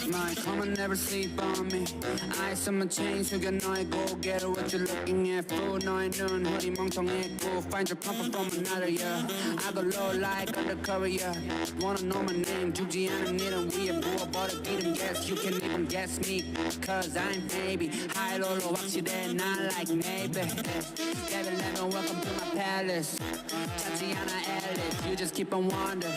My karma never sleep on me. Eyes on my chain 숙여 너의 고개를 what you looking at fool. 너의 눈 허리 멍청했고 find your comfort from another yeah. I go low like undercover yeah. Wanna know my name 죽지 않은 일은 위에 부어버려 기름 Yes you can even guess me Cause I'm baby high low로 확실해 not like maybe Baby let me welcome to my palace 찾지 않아 Alice You just keep on wonder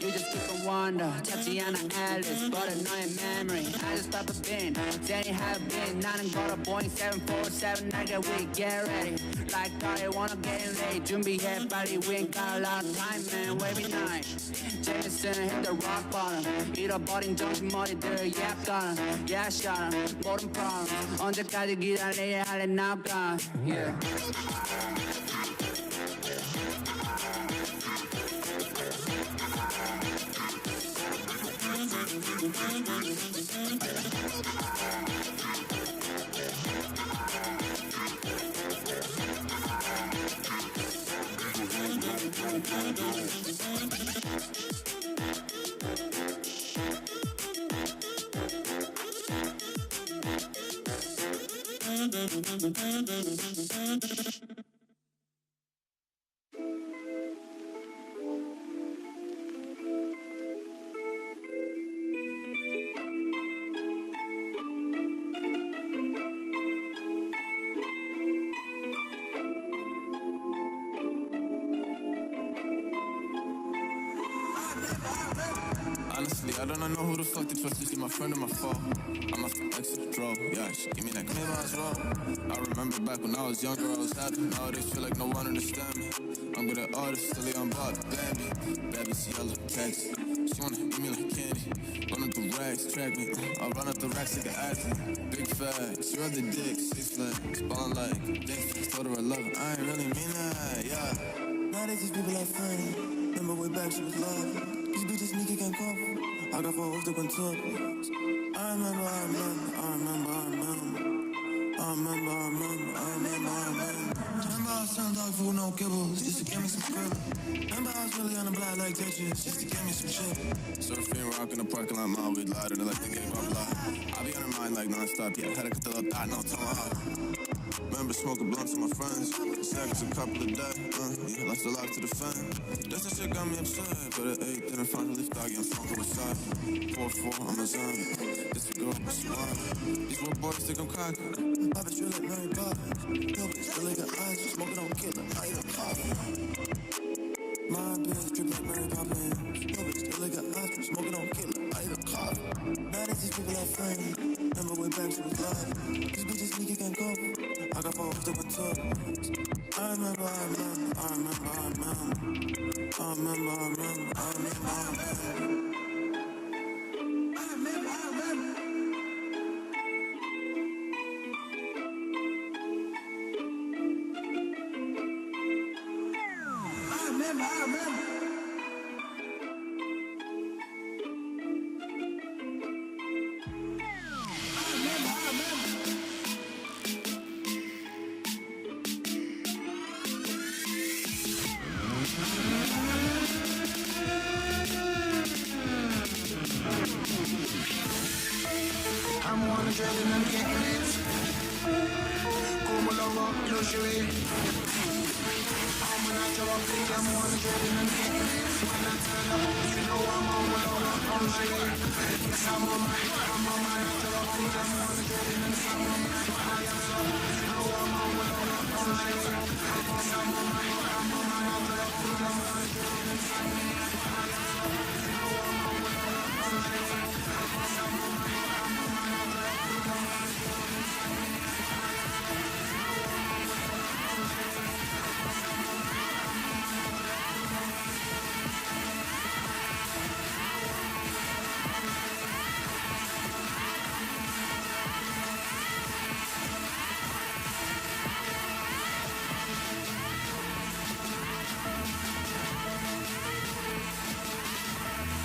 You just keep on wonder 찾지 않아 Alice 버려 너의 memory I just stop a bin Danny have been 나는 걸어 Boeing 747 날개 we get ready Like I wanna get late 준비해 빨리 we ain't got a lot of time man wavy night Jameson hit the rock bottom 잃어버린 정신머리들 yeah gone yeah shot 모든 problems 언제까지 기다려야 할래 now gone yeah Honestly, I don't know who the fuck to trust. Is she my friend or my foe? I'm off the exit draw. Yeah, she give me that clean eyes roll. I remember back when I was younger, I was happy. Nowadays feel like no one understand me. I'm good at artists, still on board, Bambi. Baby, see I look text. She wanna eat me like candy. Run up the racks, track me. I'll run up the racks like an athlete. Big facts, you other dick, 6 flags. Ballin' like dick, told her I love her. I ain't really mean that, yeah. Nowadays these people are funny. Remember way back she was loving. These bitches sneaky can't cover. I got 4 hoes to control. I remember. Remember I was selling dog food, no kibbles, just to get me some krill. Remember I was really on the block like Tetris, just to get me some shit. Surfing, rock in the parking lot, my weed louder than like the game of life. I be on her mind like non-stop, yeah, had to cut the little thought, no tomahawk. Remember smoking blunts with my friends, seconds a couple of days, yeah, lost a lot to the fan. That's that shit got me upset, but at 8, didn't finally doggy, I'm smoking with side. 4-4, I'm a zombie, this a girl, but she want it. These little boys think I'm cocky, I bitch real like Mary Poppins. Yo bitch really got eyes, she smoking on killer, I ain't a coffin. My bitch drip like Mary Poppins. Yo bitch really got eyes, she smoking on killer, I ain't a coffin. Nowadays these people are friendly, remember way back she was loving. These bitches sneaky can't cover. I got 4 hoes to control. I remember. I'm one adrenaline and getting it. Como loco, luxury. I'm a natural thing. I'm one adrenaline and getting it. When I turn up, you know I'm on my logo, luxury. Yes, I'm on my natural thing. I'm one adrenaline and I'm on my natural. You know I'm on my logo, luxury. Yes, I'm on my natural thing. I'm one adrenaline and I'm on my natural. You know I'm on my logo,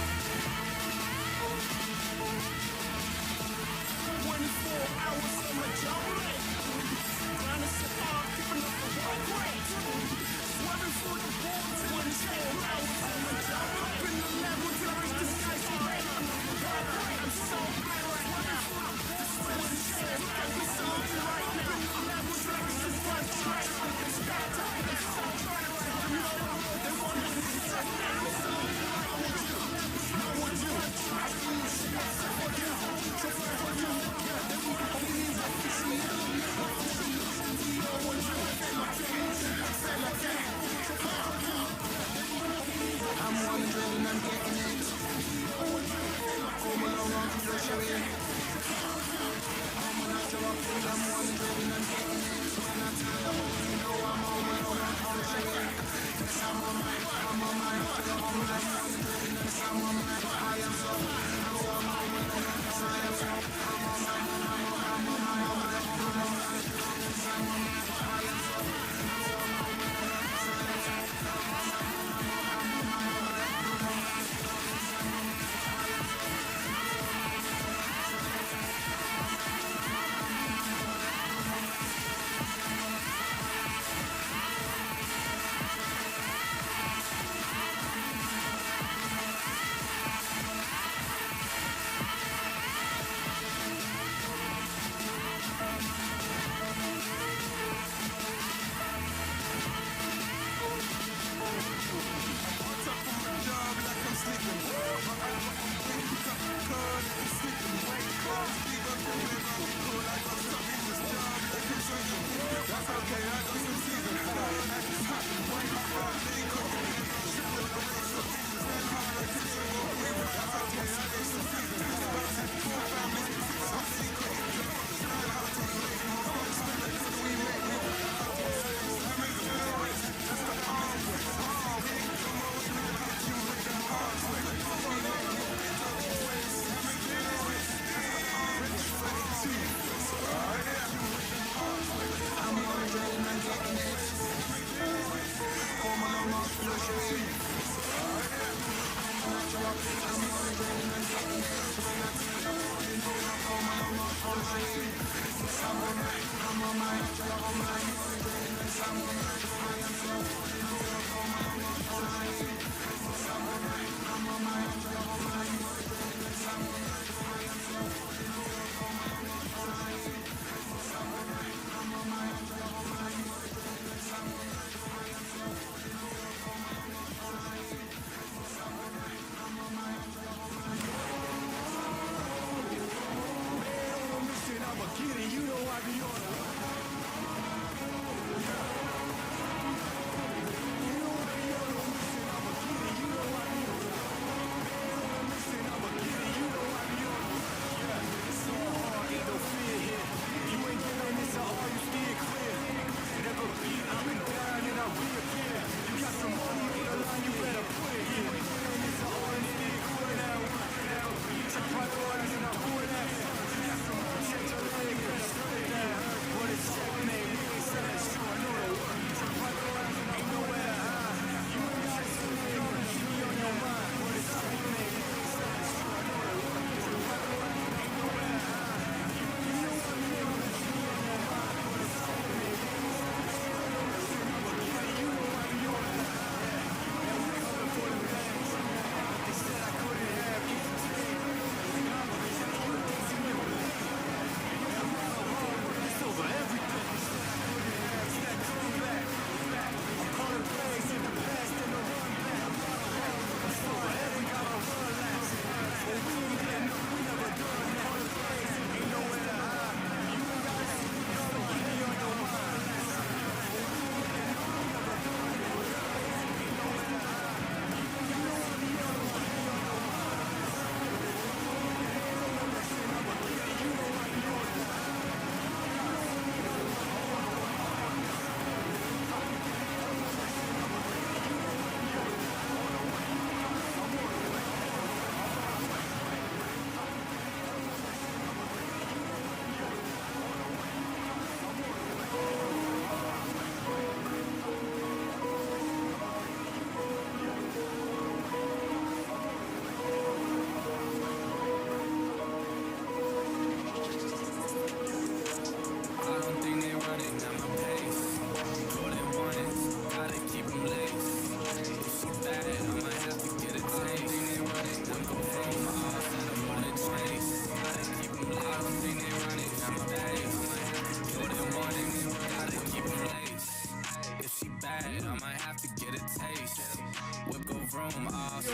luxury. Yes, I'm on my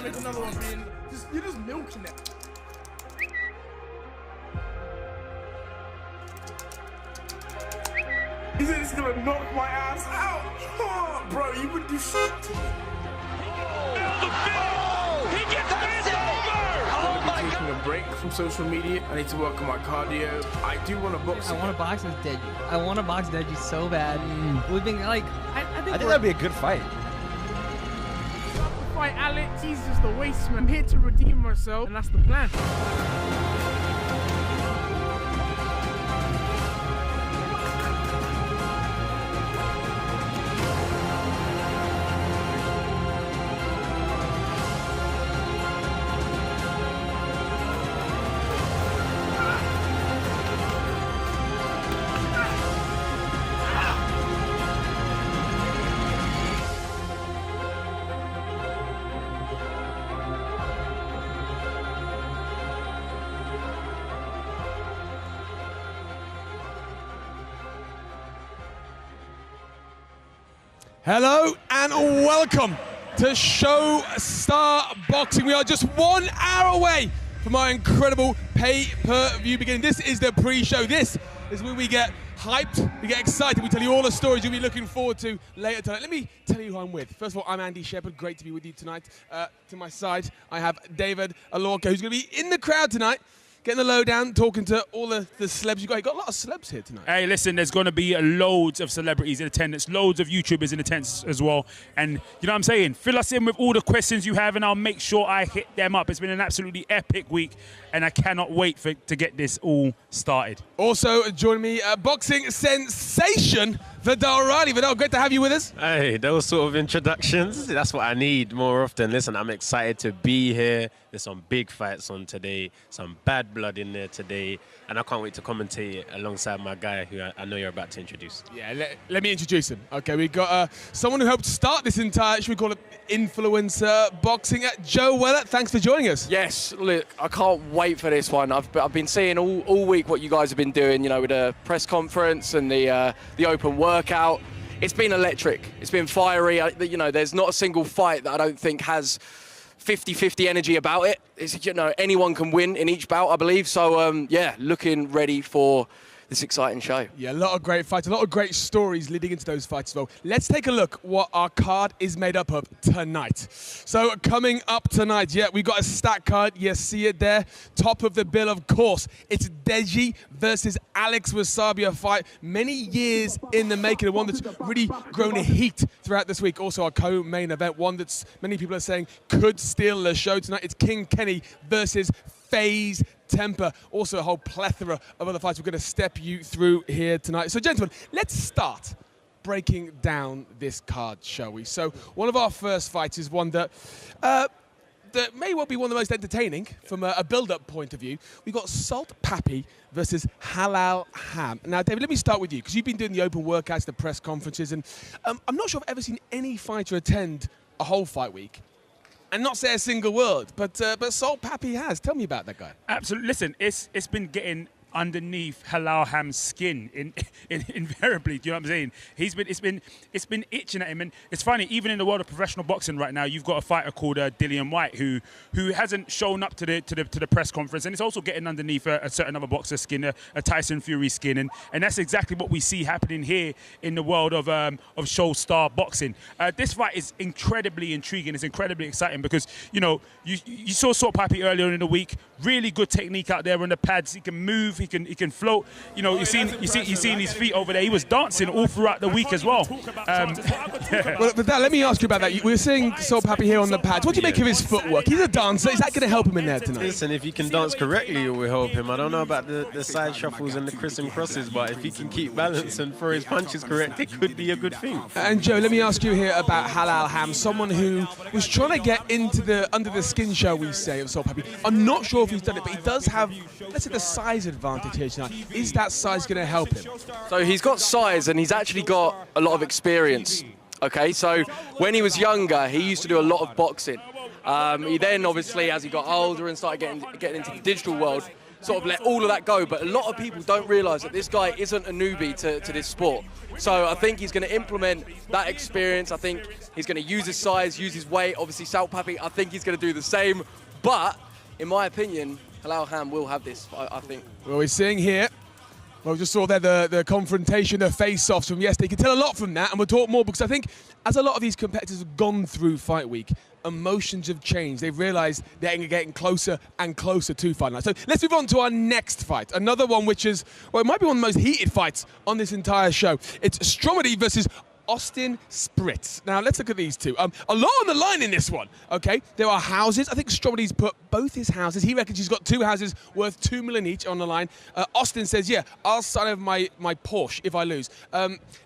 Make another one, being you're just milking it. He said it's gonna knock my ass out. Oh, bro, you would do shit to me. break from social media. I need to work on my cardio. I do want to box. I want to box with Deji. I want to box Deji so bad. We've been like, I think that'd be a good fight. Fight Alex. He's just a waste man. I'm here to redeem myself, and that's the plan. Hello and welcome to Show Star Boxing. We are just 1 hour away from our incredible pay-per-view beginning. This is the pre-show. This is where we get hyped, we get excited, we tell you all the stories you'll be looking forward to later tonight. Let me tell you who I'm with. First of all, I'm Andy Shepherd. Great to be with you tonight. To my side, I have David Alorca, who's going to be in the crowd tonight, getting the lowdown, talking to all the celebs you got. You got a lot of celebs here tonight. Hey, listen, there's going to be loads of celebrities in attendance, loads of YouTubers in attendance as well. And you know what I'm saying? Fill us in with all the questions you have, and I'll make sure I hit them up. It's been an absolutely epic week, and I cannot wait to get this all started. Also joining me, boxing sensation, Vidal Riley. Vidal, great to have you with us. Hey, those sort of introductions, that's what I need more often. Listen, I'm excited to be here. There's some big fights on today, some bad blood in there today, and I can't wait to commentate alongside my guy who I know you're about to introduce. Yeah, let me introduce him. Okay, we've got someone who helped start this entire, should we call it influencer boxing, Joe Weller. Thanks for joining us. Yes, look, I can't wait for this one. I've been seeing all week what you guys have been doing, you know, with the press conference and the open workout. It's been electric. It's been fiery. You know, there's not a single fight that I don't think has 50-50 energy about it. It's, you know, anyone can win in each bout, I believe. So, yeah, looking ready for this exciting show. Yeah, a lot of great fights, a lot of great stories leading into those fights as well. Let's take a look what our card is made up of tonight. So coming up tonight, yeah, we got a stack card. You see it there. Top of the bill, of course. It's Deji versus Alex Wasabi, a fight many years in the making, and one that's really grown a heat throughout this week. Also our co-main event, one that's many people are saying could steal the show tonight. It's King Kenny versus FaZe Temper. Also a whole plethora of other fights we're going to step you through here tonight. So gentlemen, let's start breaking down this card, shall we? So one of our first fights is one that that may well be one of the most entertaining from a build-up point of view. We've got Salt Papi versus Halal Ham. Now, David, let me start with you, because you've been doing the open workouts, the press conferences, and I'm not sure I've ever seen any fighter attend a whole fight week and not say a single word, but Salt Papi has. Tell me about that guy. Absolutely. Listen, it's been getting underneath Halal Ham's skin invariably. Do you know what I'm saying? It's been itching at him, and it's funny. Even in the world of professional boxing right now, you've got a fighter called Dillian White who hasn't shown up to the press conference, and it's also getting underneath a certain other boxer's skin, a Tyson Fury skin, and that's exactly what we see happening here in the world of show star boxing. This fight is incredibly intriguing. It's incredibly exciting because you know you saw Salt Papi earlier in the week. Really good technique out there on the pads. He can move. He can float. You know, you seen his feet over there. He was dancing all throughout the week as well. Well, with that, let me ask you about that. We're seeing Salt Papi here on the pads. What do you make of his footwork? He's a dancer. Is that going to help him in there tonight? Listen, if he can dance correctly, it will help him. I don't know about the side shuffles and the criss and crosses, but if he can keep balance and throw his punches correct, it could be a good thing. And Joe, let me ask you here about Halal Ham, someone who was trying to get into under the skin, shall we say, of Salt Papi. I'm not sure if he's done it, but he does have, let's say, the size advantage here tonight. Is that size going to help him? So he's got size and he's actually got a lot of experience. Okay, so when he was younger, he used to do a lot of boxing. He then, obviously, as he got older and started getting into the digital world, sort of let all of that go. But a lot of people don't realise that this guy isn't a newbie to this sport. So I think he's going to implement that experience. I think he's going to use his size, use his weight. Obviously, Salt Papi, I think he's going to do the same. But, in my opinion, Halal Ham will have this, I think. Well, we're seeing here, well, we just saw there the confrontation, the face-offs from yesterday. You can tell a lot from that, and we'll talk more because I think as a lot of these competitors have gone through fight week, emotions have changed. They've realized they're getting closer and closer to Fight Night. So let's move on to our next fight. Another one which is, well, it might be one of the most heated fights on this entire show. It's Stromedy versus Austin Spritz. Now, let's look at these two. A lot on the line in this one, okay? There are houses. I think Stromedy's put both his houses. He reckons he's got 2 houses worth $2 million each on the line. Austin says, yeah, I'll sign over my Porsche if I lose.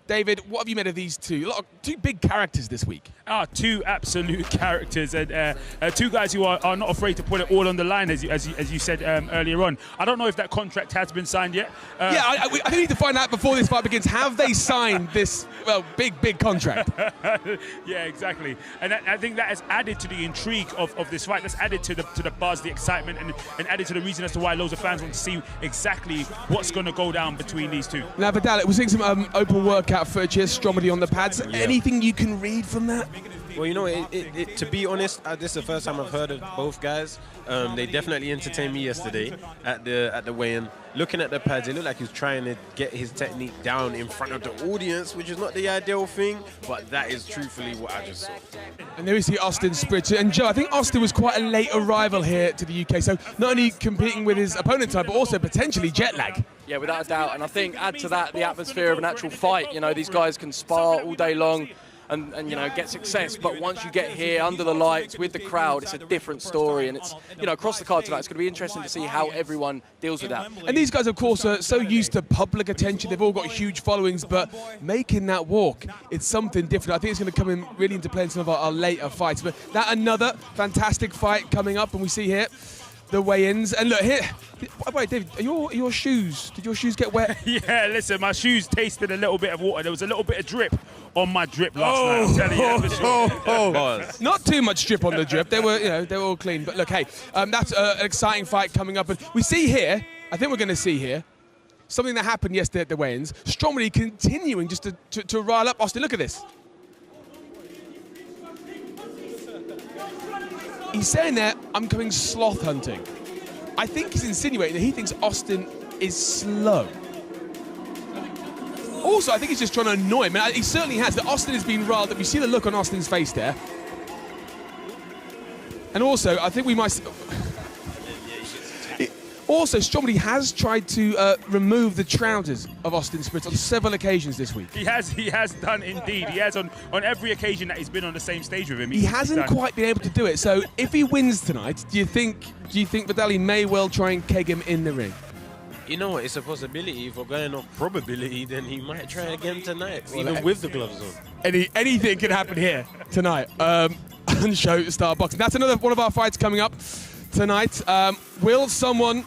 David, what have you made of these two? Two big characters this week. Two absolute characters, and 2 guys who are not afraid to put it all on the line, as you said earlier on. I don't know if that contract has been signed yet. I think we need to find out before this fight begins. Have they signed this, well, big contract? Yeah, exactly. And I think that has added to the intrigue of this fight. That's added to the buzz, the excitement, and added to the reason as to why loads of fans want to see exactly what's going to go down between these two. Now, Vidal, we're seeing some open workout footage here, Stromedy on the pads. Yeah. Anything you can read from that? Well, you know, to be honest, this is the first time I've heard of both guys. They definitely entertained me yesterday at the weigh-in. Looking at the pads, it looked like he was trying to get his technique down in front of the audience, which is not the ideal thing, but that is truthfully what I just saw. And there we see Austin Spritz. And Joe, I think Austin was quite a late arrival here to the UK, so not only competing with his opponent time, but also potentially jet lag. Yeah, without a doubt. And I think add to that the atmosphere of an actual fight. You know, these guys can spar all day long and you know, get success. But once you get here under the lights with the crowd, it's a different story. And it's, you know, across the card tonight, it's going to be interesting to see how everyone deals with that. And these guys, of course, are so used to public attention. They've all got huge followings, but making that walk, it's something different. I think it's going to come in really into play in some of our later fights. But that another fantastic fight coming up, and we see here the weigh-ins. And look here, by the way, David, did your shoes get wet? Yeah, listen, my shoes tasted a little bit of water. There was a little bit of drip on my drip last night. I'm telling you that for sure. Not too much drip on the drip. They were, you know, they were all clean. But look, hey, that's an exciting fight coming up. And we see here, I think we're going to see here, something that happened yesterday at the weigh-ins. Stromedy continuing just to rile up Austin. Look at this. He's saying there, I'm going sloth hunting. I think he's insinuating that he thinks Austin is slow. Also, I think he's just trying to annoy him. And he certainly has. That Austin has been riled up. You see the look on Austin's face there. And also, I think we might... Also, Stromedy has tried to remove the trousers of Austin Spritz on several occasions this week. He has done indeed. He has on every occasion that he's been on the same stage with him. He hasn't quite been able to do it. So if he wins tonight, do you think Vidal may well try and keg him in the ring? You know what? It's a possibility. If we're going off probability, then he might try again tonight, even with the gloves on. Anything can happen here tonight on Show Star Boxing. That's another one of our fights coming up tonight. Will someone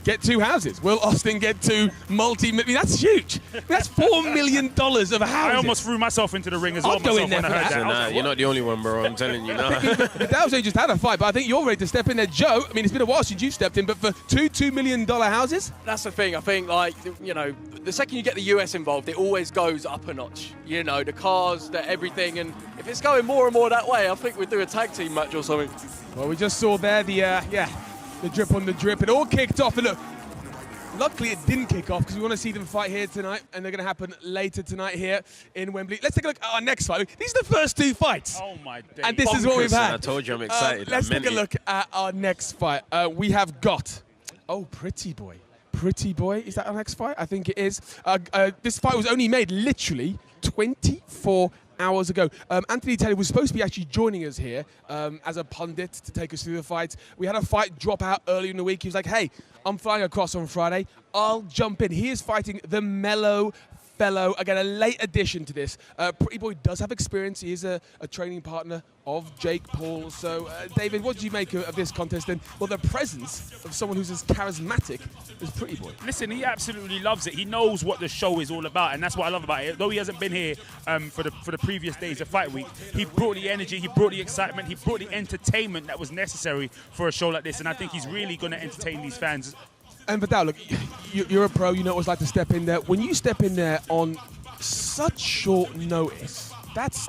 get 2 houses? Will Austin get 2 I mean, that's huge. That's $4 million of houses. I almost threw myself into the ring as well. I'll go in there for that. Nah, you're not the only one, bro. I'm telling you now. Vidal's just had a fight, but I think you're ready to step in there. Joe, I mean, it's been a while since you've stepped in, but for two $2 million houses? That's the thing. I think, like, you know, the second you get the US involved, it always goes up a notch. You know, the cars, the everything, and if it's going more and more that way, I think we'd do a tag team match or something. Well, we just saw there the drip on the drip. It all kicked off, and look, luckily it didn't kick off because we want to see them fight here tonight, and they're going to happen later tonight here in Wembley. Let's take a look at our next fight. These are the first 2 fights. Oh my days. And this is what we've had. I told you I'm excited. Let's take a look at our next fight. We have got, Pretty Boy. Pretty Boy, is that our next fight? I think it is. This fight was only made literally 24 hours ago. Anthony Taylor was supposed to be actually joining us here as a pundit to take us through the fight. We had a fight drop out earlier in the week. He was like, hey, I'm flying across on Friday. I'll jump in. He is fighting the Mellow Fellow. Again, a late addition to this. Pretty Boy does have experience. He is a training partner of Jake Paul. So, David, what did you make of this contest? And, well, the presence of someone who's as charismatic as Pretty Boy. Listen, he absolutely loves it. He knows what the show is all about, and that's what I love about it. Though he hasn't been here for the previous days of Fight Week, he brought the energy, he brought the excitement, he brought the entertainment that was necessary for a show like this, and I think he's really going to entertain these fans. And Vidal, look, you're a pro, you know what it's like to step in there. When you step in there on such short notice, that's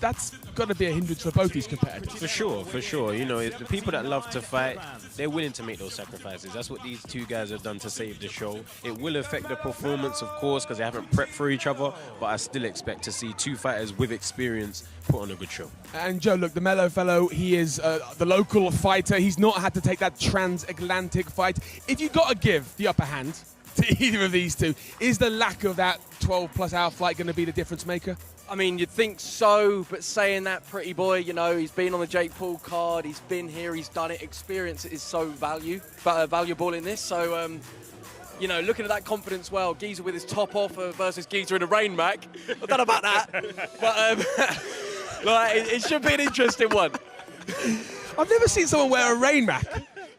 got to be a hindrance for both these competitors. For sure, for sure. You know, the people that love to fight, they're willing to make those sacrifices. That's what these two guys have done to save the show. It will affect the performance, of course, because they haven't prepped for each other, but I still expect to see two fighters with experience put on a good show. And Joe, look, the mellow fellow, he is the local fighter. He's not had to take that transatlantic fight. If you got to give the upper hand to either of these two, is the lack of that 12+ hour flight going to be the difference maker? I mean, you'd think so, but saying that, pretty boy, you know, he's been on the Jake Paul card, he's been here, he's done it. Experience is so valuable in this. So, you know, looking at that confidence, well, Geezer with his top off versus Geezer in a rain mac. I don't know about that, but like, it should be an interesting one. I've never seen someone wear a rain mac.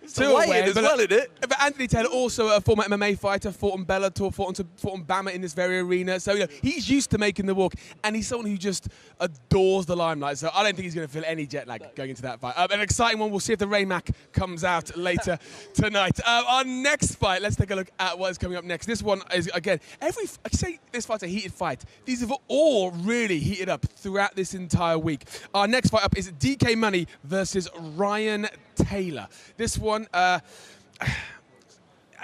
As well, isn't it? But Anthony Taylor, also a former MMA fighter, fought on Bellator, fought on Bama in this very arena. So, you know, he's used to making the walk, and he's someone who just adores the limelight. So I don't think he's going to feel any jet lag going into that fight. An exciting one. We'll see if the Rain Mac comes out later tonight. Our next fight, let's take a look at what is coming up next. This one is, again, I say this fight's a heated fight. These have all really heated up throughout this entire week. Our next fight up is DK Money versus Ryan Taylor. This one,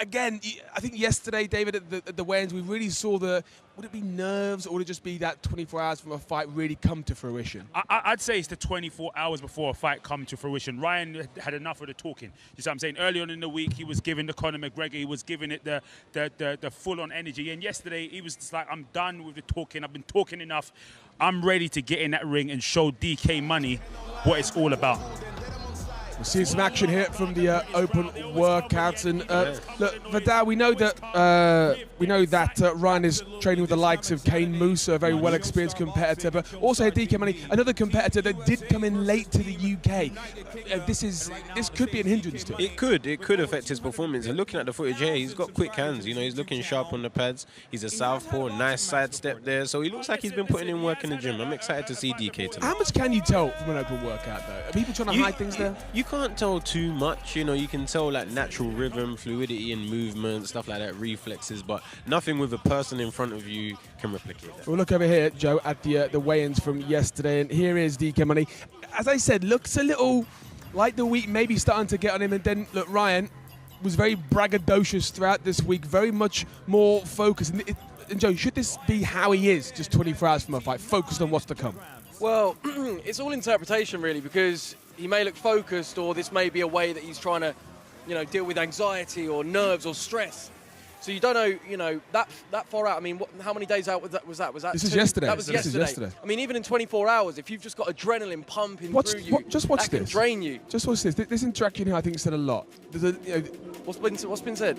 again, I think yesterday, David, at the weigh-ins, we really saw would it be nerves or would it just be that 24 hours from a fight really come to fruition? I'd say it's the 24 hours before a fight come to fruition. Ryan had enough of the talking. You see what I'm saying? Early on in the week, he was giving the Conor McGregor, he was giving it the full-on energy. And yesterday, he was just like, I'm done with the talking. I've been talking enough. I'm ready to get in that ring and show DK Money what it's all about. We're seeing some action here from the open workouts, and look, Vidal, we know that Ryan is training with the likes of Kane Musa, a very well-experienced competitor, but also DK Money, another competitor that did come in late to the UK. This could be an hindrance to it. It could affect his performance. And looking at the footage here, he's got quick hands. You know, he's looking sharp on the pads. He's a southpaw, nice sidestep there. So he looks like he's been putting in work in the gym. I'm excited to see DK tonight. How much can you tell from an open workout, though? Are people trying to hide things there? You can't tell too much. You know, you can tell like natural rhythm, fluidity in movement, stuff like that, reflexes, but nothing with a person in front of you can replicate that. We'll look over here, Joe, at the weigh-ins from yesterday, and here is DK Money. As I said, looks a little like the week maybe starting to get on him, and then look, Ryan was very braggadocious throughout this week, very much more focused. And Joe, should this be how he is, just 24 hours from a fight, focused on what's to come? Well, it's all interpretation, really, because he may look focused, or this may be a way that he's trying to, you know, deal with anxiety or nerves or stress. So you don't know, you know, that far out. I mean, how many days out was that? This is yesterday. That was yesterday. I mean, even in 24 hours, if you've just got adrenaline pumping through you, just watch that can this. drain you. Just watch this. This interaction here, I think, said a lot. What's been said?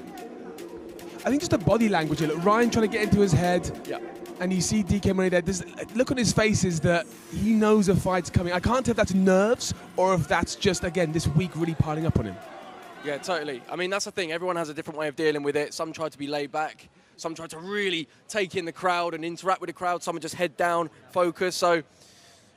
I think just the body language here. Look, Ryan trying to get into his head. Yeah. And you see DK Money there. This look on his face is that he knows a fight's coming. I can't tell if that's nerves or if that's just, again, this week really piling up on him. Yeah, totally. I mean, that's the thing. Everyone has a different way of dealing with it. Some try to be laid back. Some try to really take in the crowd and interact with the crowd. Some are just head down, focus. So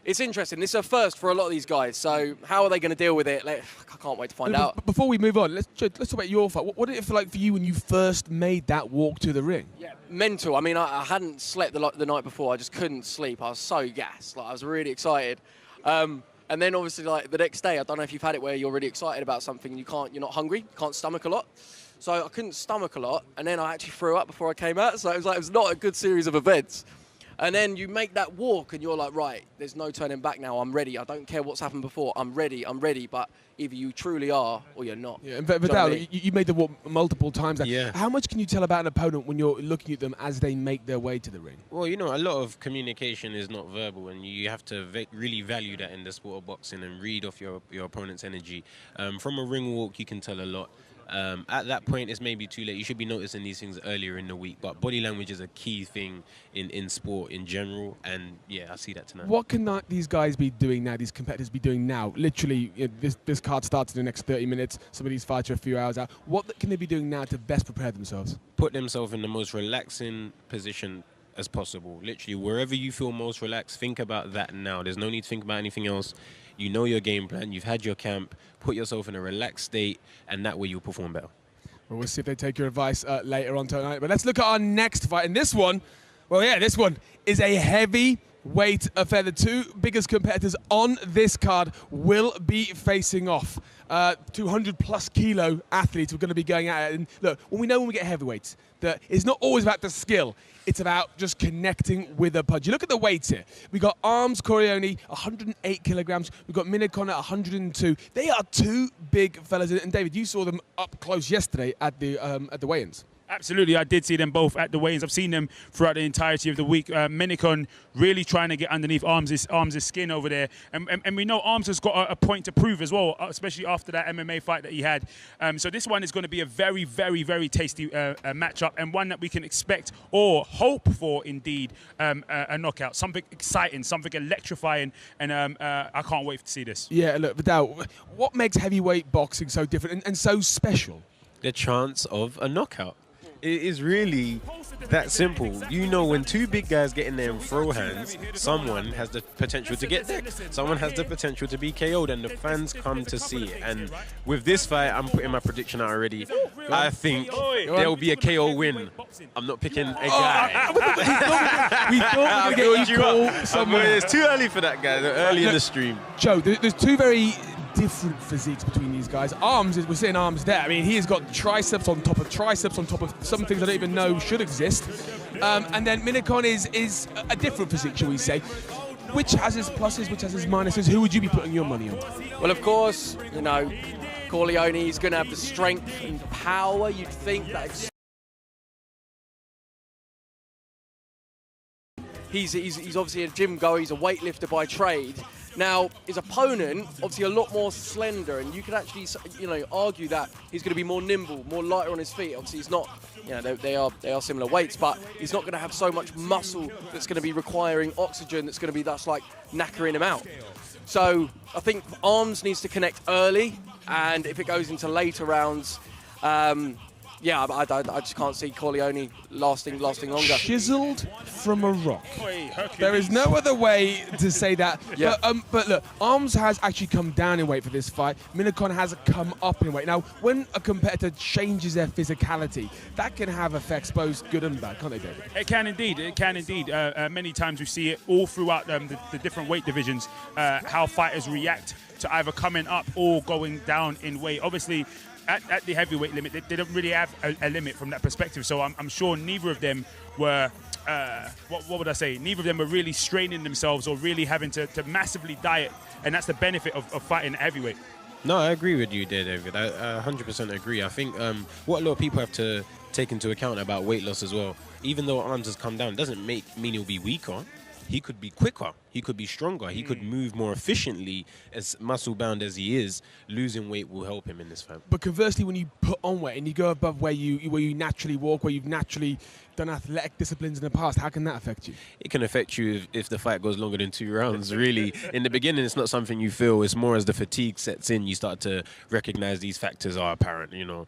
it's interesting. This is a first for a lot of these guys. So how are they going to deal with it? I can't wait to find out. But before we move on, let's talk about your fight. What did it feel like for you when you first made that walk to the ring? Yeah, mental. I mean, I hadn't slept the night before. I just couldn't sleep. I was so gassed. Like, I was really excited. And then obviously, like, the next day, I don't know if you've had it where you're really excited about something and you're not hungry, you can't stomach a lot. So I couldn't stomach a lot, and then I actually threw up before I came out. So it was not a good series of events. And then you make that walk and you're like, right, there's no turning back now. I'm ready. I don't care what's happened before. I'm ready. But either you truly are or you're not. Yeah, and Vidal, you made the walk multiple times. Yeah. How much can you tell about an opponent when you're looking at them as they make their way to the ring? Well, you know, a lot of communication is not verbal, and you have to really value that in the sport of boxing and read off your opponent's energy. From a ring walk, you can tell a lot. At that point, it's maybe too late. You should be noticing these things earlier in the week. But body language is a key thing in sport in general. And, yeah, I see that tonight. What can these guys be doing now, these competitors be doing now? Literally, this card starts in the next 30 minutes. Some of these fights are a few hours out. What can they be doing now to best prepare themselves? Put themselves in the most relaxing position as possible. Literally, wherever you feel most relaxed, think about that now. There's no need to think about anything else. You know your game plan. You've had your camp. Put yourself in a relaxed state, and that way you'll perform better. Well, we'll see if they take your advice later on tonight. But let's look at our next fight. And this one, well, yeah, this one is a heavy weight affair. The two biggest competitors on this card will be facing off. 200+ kilo athletes are going to be going at it. And look, when we get heavyweights, that it's not always about the skill. It's about just connecting with a punch. You look at the weights here. We got Arms Corleone, 108 kilograms. We've got Minicon at 102. They are two big fellas. And David, you saw them up close yesterday at the weigh-ins. Absolutely, I did see them both at the weigh-ins. I've seen them throughout the entirety of the week. Minicon really trying to get underneath Arms' skin over there. And we know Arms has got a point to prove as well, especially after that MMA fight that he had. So this one is going to be a very, very, very tasty matchup, and one that we can expect or hope for, indeed, a knockout. Something exciting, something electrifying, and I can't wait to see this. Yeah, look, Vidal, what makes heavyweight boxing so different and so special? The chance of a knockout. It is really that simple. You know, when two big guys get in there and throw hands, someone has the potential to get decked. Someone has the potential to be KO'd, and the fans come to see it. And with this fight, I'm putting my prediction out already. I think there will be a KO win. I'm not picking a guy. We thought we were going to get equal somewhere. It's too early for that guy. Early in the stream. Joe, there's two very different physiques between these guys. Arms, we're seeing Arms there. I mean, he has got triceps on top of some things I don't even know should exist. And then Minicon is a different physique, shall we say. Which has its pluses, which has its minuses? Who would you be putting your money on? Well, of course, you know, Corleone is going to have the strength and power. You'd think that he's obviously a gym goer. He's a weightlifter by trade. Now, his opponent, obviously a lot more slender, and you could actually, you know, argue that he's going to be more nimble, more lighter on his feet. Obviously, he's not, you know, they are similar weights, but he's not going to have so much muscle that's going to be requiring oxygen that's going to be thus like knackering him out. So I think Arms needs to connect early, and if it goes into later rounds, yeah, I just can't see Corleone lasting longer. Chiseled from a rock. There is no other way to say that. Yeah. But look, Arms has actually come down in weight for this fight. Minicon has come up in weight. Now, when a competitor changes their physicality, that can have effects both good and bad, can't they, David? It can indeed. It can indeed. Many times we see it all throughout the different weight divisions, how fighters react to either coming up or going down in weight. Obviously, at the heavyweight limit, they don't really have a limit from that perspective. So I'm sure neither of them were, what would I say? Neither of them were really straining themselves or really having to massively diet. And that's the benefit of fighting at heavyweight. No, I agree with you there, David. I 100% agree. I think what a lot of people have to take into account about weight loss as well, even though Arms has come down, doesn't mean he'll be weaker. He could be quicker, he could be stronger, he could move more efficiently. As muscle-bound as he is, losing weight will help him in this fight. But conversely, when you put on weight and you go above where you naturally walk, where you've naturally done athletic disciplines in the past, how can that affect you? It can affect you if the fight goes longer than 2 rounds, really. In the beginning, it's not something you feel. It's more as the fatigue sets in, you start to recognize these factors are apparent, you know.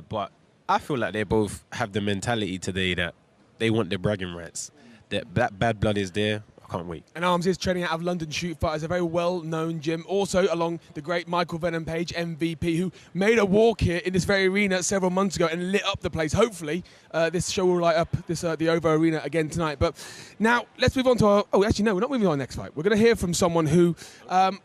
But I feel like they both have the mentality today that they want their bragging rights. That bad blood is there. I can't wait. And Arms is training out of London Shoot Fighters, a very well-known gym. Also, along the great Michael Venom Page, MVP, who made a walk here in this very arena several months ago and lit up the place. Hopefully, this show will light up the OVO Arena again tonight. But now, let's move on to our... Oh, actually, no, we're not moving on to our next fight. We're going to hear from someone who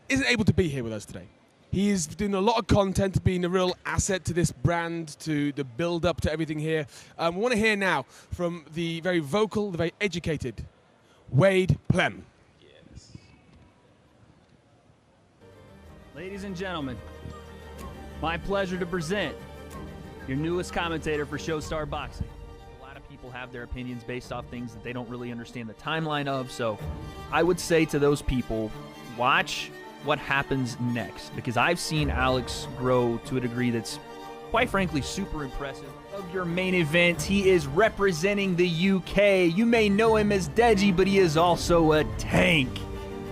isn't able to be here with us today. He is doing a lot of content, being a real asset to this brand, to the build-up to everything here. We want to hear now from the very vocal, the very educated Wade Plem. Yes. Ladies and gentlemen, my pleasure to present your newest commentator for Showstar Boxing. A lot of people have their opinions based off things that they don't really understand the timeline of, so I would say to those people, watch what happens next, because I've seen Alex grow to a degree that's quite frankly super impressive. Of your main event, he is representing the UK. You may know him as Deji, but he is also a tank.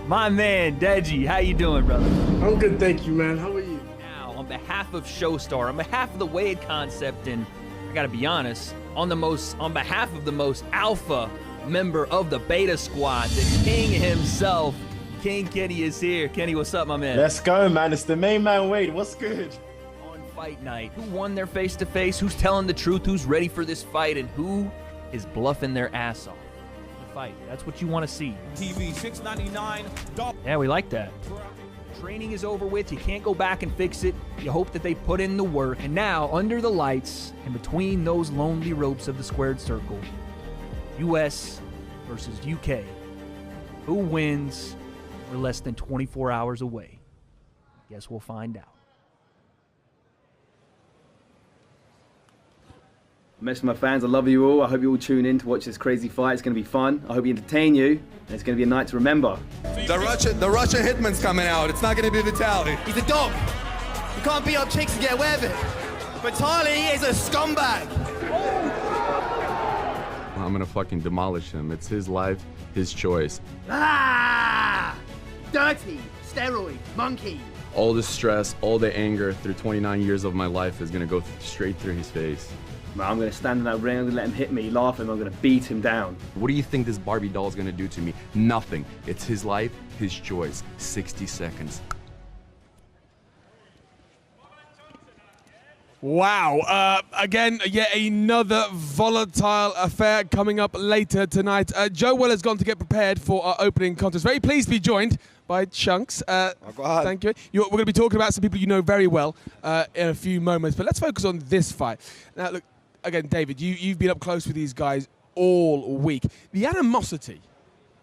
My man, Deji, how you doing, brother? I'm good, thank you, man. How are you? Now, on behalf of Showstar, on behalf of the Wade concept, and I gotta be honest, on behalf of the most alpha member of the Beta Squad, the king himself, King Kenny is here. Kenny, what's up, my man? Let's go, man. It's the main man, Wade. What's good? On fight night, who won their face-to-face? Who's telling the truth? Who's ready for this fight? And who is bluffing their ass off? fight. That's what you want to see. TV $6.99. Yeah, we like that. Training is over with. You can't go back and fix it. You hope that they put in the work. And now, under the lights and between those lonely ropes of the squared circle, U.S. versus UK. Who wins? We're less than 24 hours away. Guess we'll find out. Message my fans, I love you all. I hope you all tune in to watch this crazy fight. It's going to be fun. I hope we entertain you, and it's going to be a night to remember. The Russian hitman's coming out. It's not going to be Vitaly. He's a dog. You can't beat up chicks and get away with it. Vitaly is a scumbag. I'm going to fucking demolish him. It's his life, his choice. Ah! Dirty, steroid, monkey. All the stress, all the anger through 29 years of my life is going to go straight through his face. I'm going to stand in that ring, I'm going to let him hit me, laugh at him, I'm going to beat him down. What do you think this Barbie doll is going to do to me? Nothing. It's his life, his choice. 60 seconds. Wow. Again, yet another volatile affair coming up later tonight. Joe Weller's gone to get prepared for our opening contest. Very pleased to be joined by Chunks. Thank you. We're going to be talking about some people you know very well in a few moments, but let's focus on this fight. Now, look, again, David, you've been up close with these guys all week. The animosity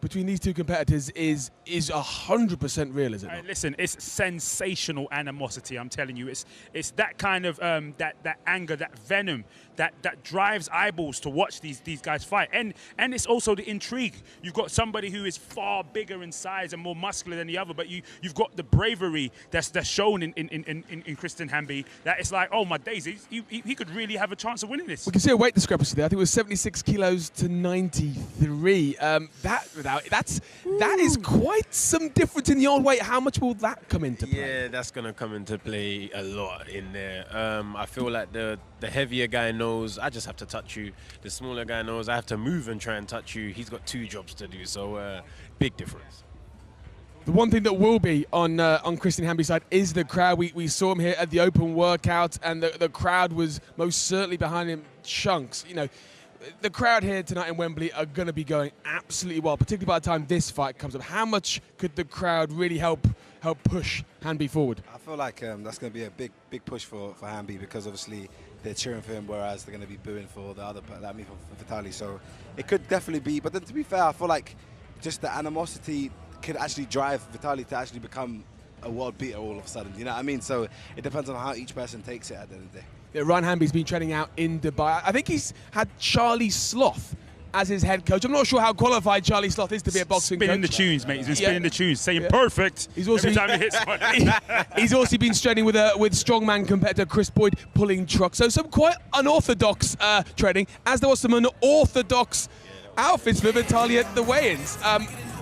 between these two competitors is 100% real, isn't it? Listen, it's sensational animosity. I'm telling you, it's that kind of that anger, that venom, that drives eyeballs to watch these guys fight, and it's also the intrigue. You've got somebody who is far bigger in size and more muscular than the other, but you've got the bravery that's shown in Christian Hamby. That it's like, oh my days, he could really have a chance of winning this. We can see a weight discrepancy there. I think it was 76 kilos to 93. That is quite some difference in the old weight. How much will that come into play? Yeah, that's going to come into play a lot in there. I feel like the heavier guy knows I just have to touch you. The smaller guy knows I have to move and try and touch you. He's got two jobs to do, so big difference. The one thing that will be on Christian Hamby's side is the crowd. We saw him here at the open workout, and the crowd was most certainly behind him. Chunks, you know. The crowd here tonight in Wembley are going to be going absolutely well, particularly by the time this fight comes up. How much could the crowd really help push Hamby forward? I feel like that's going to be a big push for Hamby, because obviously they're cheering for him, whereas they're going to be booing for the other, for Vitaly. So it could definitely be. But then, to be fair, I feel like just the animosity could actually drive Vitaly to actually become a world beater all of a sudden. You know what I mean? So it depends on how each person takes it at the end of the day. Yeah, Ryan Hamby's been training out in Dubai. I think he's had Charlie Sloth as his head coach. I'm not sure how qualified Charlie Sloth is to be a boxing coach. Spinning the tunes, mate. He's been spinning the tunes, saying perfect he's also every time he hits one. He's also been training with strongman competitor Chris Boyd, pulling trucks. So some quite unorthodox training, as there was some unorthodox outfits for Vitaly at the weigh-ins.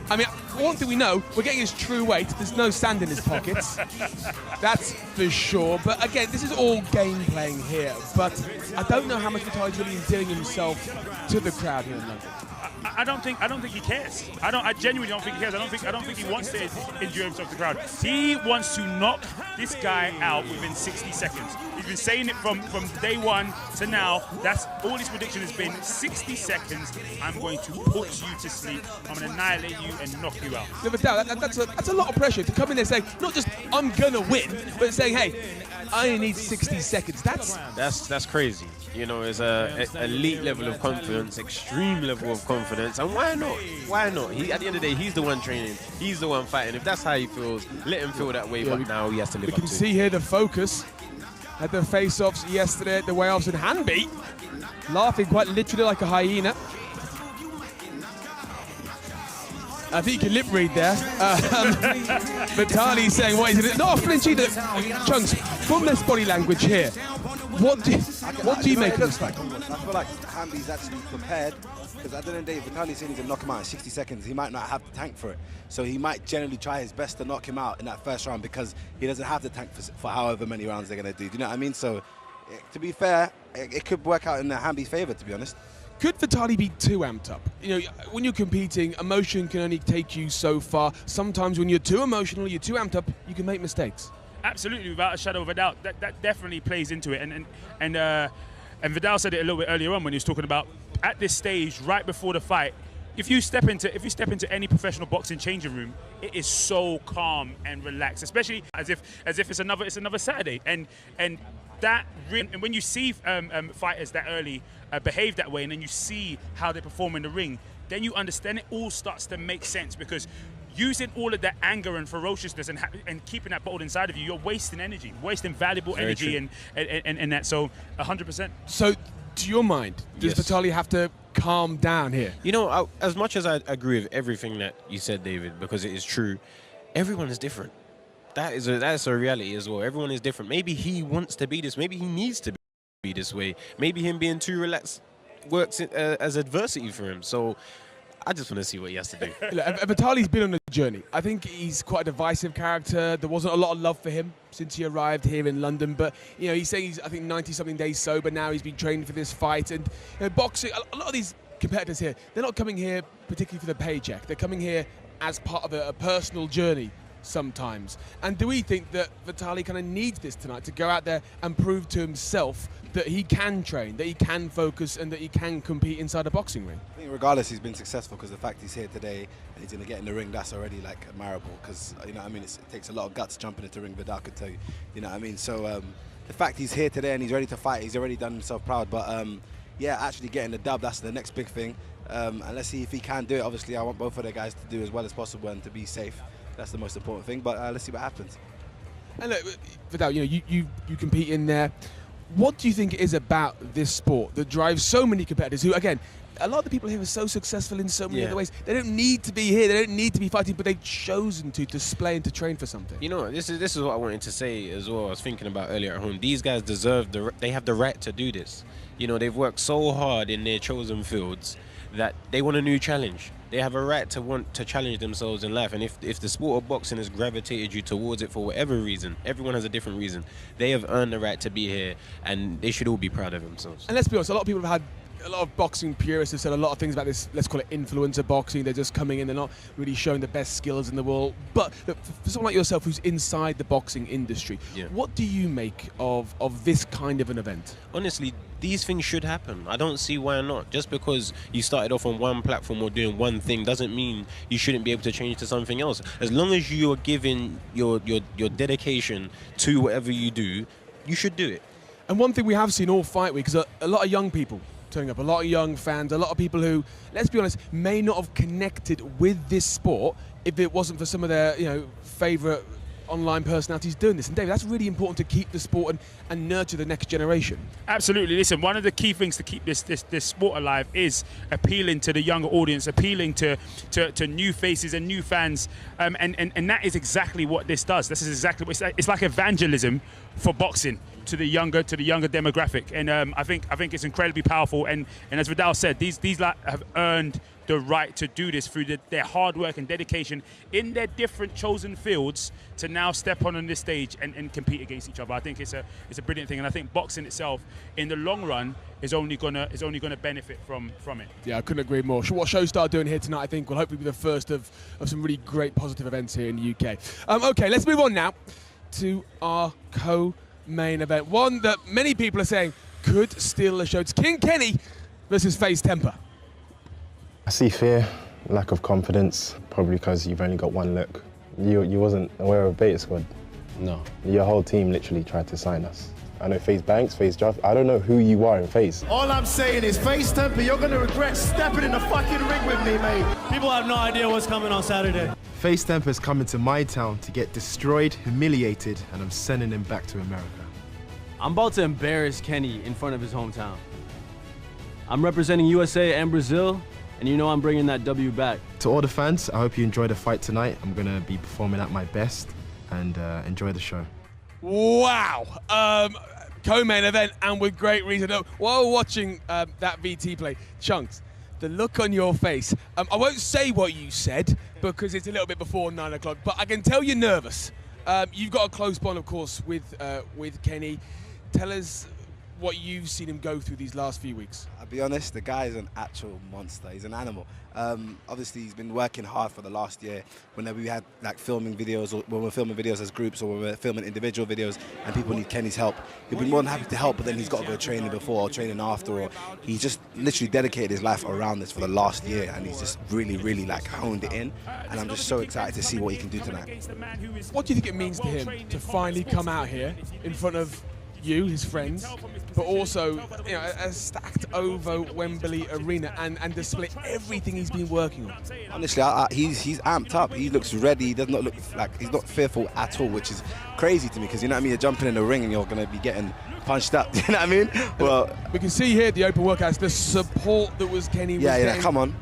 I mean, one thing we know, we're getting his true weight. There's no sand in his pockets. That's for sure. But again, this is all game playing here. But I don't know how much Vitaly's really endearing himself to the crowd here in London. I don't think he cares. I genuinely don't think he cares. I don't think he wants to endure himself to the crowd. He wants to knock this guy out within 60 seconds. He's been saying it from day one to now. That's all his prediction has been. 60 seconds. I'm going to put you to sleep. I'm going to annihilate you and knock you out. No, but that's a lot of pressure to come in there saying, not just I'm gonna win, but saying, hey, I only need 60 seconds. That's crazy. You know, it's a elite level of confidence, extreme level of confidence, and why not? Why not? At the end of the day, he's the one training, he's the one fighting. If that's how he feels, let him feel that way. But now he has to live up to it. We can see here the focus at the face-offs yesterday at the weigh-offs, and Hamby laughing quite literally like a hyena. I think you can lip read there. Vitaly saying, what is it? Not a flinch either. Chunks, from this body language here, what do you make of this fight? I feel like Hamby's actually prepared, because at the end of the day, Vitaly's saying he's going to knock him out in 60 seconds. He might not have the tank for it. So he might generally try his best to knock him out in that first round, because he doesn't have the tank for however many rounds they're going to do. Do you know what I mean? So, to be fair, it could work out in Hamby's favour, to be honest. Could Vitaly be too amped up? You know, when you're competing, emotion can only take you so far. Sometimes when you're too emotional, you're too amped up, you can make mistakes. Absolutely, without a shadow of a doubt. That definitely plays into it. And Vidal said it a little bit earlier on when he was talking about, at this stage, right before the fight, if you step into any professional boxing changing room, it is so calm and relaxed, especially as if it's another Saturday. And when you see fighters that early behave that way, and then you see how they perform in the ring, then you understand it all starts to make sense, because using all of that anger and ferociousness and keeping that bottled inside of you, you're wasting energy, wasting valuable Very energy, true. and that. So 100%. So, to your mind, does Yes. Vitaly have to calm down here? You know, as much as I agree with everything that you said, David, because it is true, everyone is different. That's a reality as well. Everyone is different. Maybe he wants to be this. Maybe he needs to be this way. Maybe him being too relaxed works as adversity for him. So I just want to see what he has to do. Look, Vitaly's been on a journey. I think he's quite a divisive character. There wasn't a lot of love for him since he arrived here in London. But, you know, he's saying he's, I think, 90-something days sober now. He's been training for this fight. And, you know, boxing, a lot of these competitors here, they're not coming here particularly for the paycheck. They're coming here as part of a personal journey sometimes. And do we think that Vitaly kind of needs this tonight to go out there and prove to himself that he can train, that he can focus, and that he can compete inside a boxing ring? I think regardless, he's been successful, because the fact he's here today and he's going to get in the ring, that's already like admirable, because, you know what I mean, it takes a lot of guts jumping into the ring, Vidal could tell you, you know what I mean? So the fact he's here today and he's ready to fight, he's already done himself proud. But yeah, actually getting the dub, that's the next big thing. And let's see if he can do it. Obviously, I want both of the guys to do as well as possible and to be safe. That's the most important thing, but let's see what happens. And look, Vidal, you know, you compete in there. What do you think it is about this sport that drives so many competitors who, again, a lot of the people here are so successful in so many other ways. They don't need to be here, they don't need to be fighting, but they've chosen to display and to train for something. You know, this is what I wanted to say as well. I was thinking about earlier at home. These guys deserve they have the right to do this. You know, they've worked so hard in their chosen fields that they want a new challenge. They have a right to want to challenge themselves in life. And if the sport of boxing has gravitated you towards it for whatever reason, everyone has a different reason, they have earned the right to be here, and they should all be proud of themselves. And let's be honest, a lot of people have had, a lot of boxing purists have said a lot of things about this, let's call it influencer boxing. They're just coming in, they're not really showing the best skills in the world. But look, for someone like yourself who's inside the boxing industry, what do you make of this kind of an event? Honestly, these things should happen. I don't see why not. Just because you started off on one platform or doing one thing doesn't mean you shouldn't be able to change to something else. As long as you are giving your dedication to whatever you do, you should do it. And one thing we have seen all fight week is a lot of young people turning up, a lot of young fans, a lot of people who, let's be honest, may not have connected with this sport if it wasn't for some of their, you know, favourite online personalities doing this. And David, that's really important to keep the sport and nurture the next generation. Absolutely. Listen, one of the key things to keep this sport alive is appealing to the younger audience, appealing to new faces and new fans, and that is exactly what this does. This is exactly what it's like evangelism for boxing to the younger demographic, and I think it's incredibly powerful. And as Vidal said, these lads have earned the right to do this through their hard work and dedication in their different chosen fields to now step on this stage and compete against each other. I think it's a brilliant thing, and I think boxing itself, in the long run, is only gonna benefit from it. Yeah, I couldn't agree more. What Shhhh are doing here tonight, I think, will hopefully be the first of some really great positive events here in the UK. Okay, let's move on now to our co-main event, one that many people are saying could steal the show. It's King Kenny versus FaZe Temper. I see fear, lack of confidence, probably because you've only got one look. You wasn't aware of Beta Squad? No. Your whole team literally tried to sign us. I know FaZe Banks, FaZe Draft. I don't know who you are in FaZe. All I'm saying is, FaZe Temper, you're gonna regret stepping in the fucking ring with me, mate. People have no idea what's coming on Saturday. FaZe Temper's coming to my town to get destroyed, humiliated, and I'm sending him back to America. I'm about to embarrass Kenny in front of his hometown. I'm representing USA and Brazil, and you know I'm bringing that W back. To all the fans, I hope you enjoy the fight tonight. I'm gonna be performing at my best, and enjoy the show. Wow. Co-main event, and with great reason. While watching that VT play, Chunks, the look on your face, I won't say what you said because it's a little bit before 9 o'clock, but I can tell you're nervous. You've got a close bond, of course, with Kenny. Tell us what you've seen him go through these last few weeks? I'll be honest, the guy is an actual monster. He's an animal. Obviously, he's been working hard for the last year. Whenever we had like filming videos, or when we're filming videos as groups, or when we're filming individual videos, and people need Kenny's help, he'll be more than happy to help. But then he's got to go training before or training after, or he's just literally dedicated his life around this for the last year, and he's just really, really like honed it in. And I'm just so excited to see what he can do tonight. What do you think it means to him to finally come out here in front of you, his friends, but also a stacked over Wembley Arena and display everything he's been working on? Honestly, he's amped up. He looks ready. He does not look like he's not fearful at all, which is crazy to me because you know what I mean. You're jumping in the ring and you're going to be getting punched up. You know what I mean? Well, we can see here at the open workouts the support that was Kenny. Yeah, come on.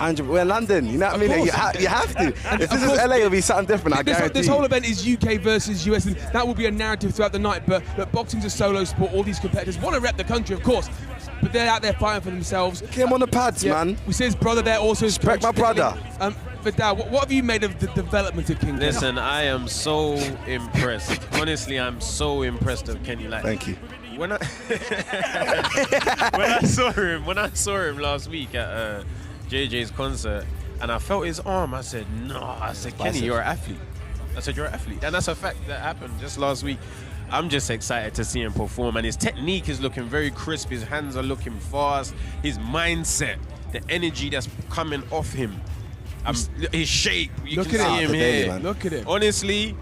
We're in London, you know what I mean? You have to. If this is LA, it'll be something different, I guarantee. This whole event is UK versus US, and that will be a narrative throughout the night. But boxing's a solo sport. All these competitors want to rep the country, of course, but they're out there fighting for themselves. Get him on the pads, man. We see his brother there also. Respect my brother. Vidal, what have you made of the development of King? Listen, I am so impressed. Honestly, I'm so impressed of Kenny. Like, thank you. When I when I saw him last week at JJ's concert, and I felt his arm, I said, no. I said, Kenny, you're an athlete. I said, you're an athlete. And that's a fact that happened just last week. I'm just excited to see him perform, and his technique is looking very crisp. His hands are looking fast. His mindset, the energy that's coming off him, his shape. You can see him here. Look at him. Honestly,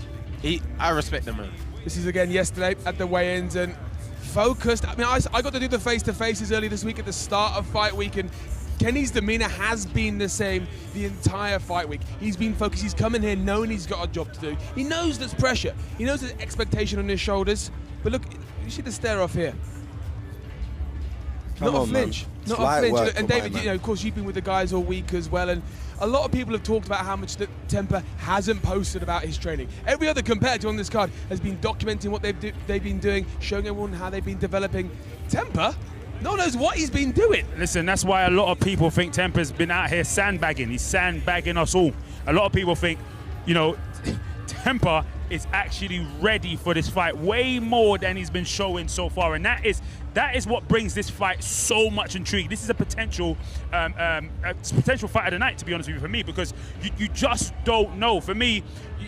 I respect the man. This is again yesterday at the weigh-ins, and focused. I mean, I got to do the face-to-faces early this week at the start of fight week, and Kenny's demeanor has been the same the entire fight week. He's been focused. He's come in here knowing he's got a job to do. He knows there's pressure. He knows there's expectation on his shoulders. But look, you see the stare off here. Not a flinch. Not a flinch. And David, of course, you've been with the guys all week as well, and a lot of people have talked about how much that Temper hasn't posted about his training. Every other competitor on this card has been documenting what they've been doing, showing everyone how they've been developing. Temper, no one knows what he's been doing. Listen, that's why a lot of people think Temper's been out here sandbagging. He's sandbagging us all. A lot of people think, Temper is actually ready for this fight way more than he's been showing so far, and that is what brings this fight so much intrigue. This is a potential fight of the night, to be honest with you, for me, because you just don't know. For me,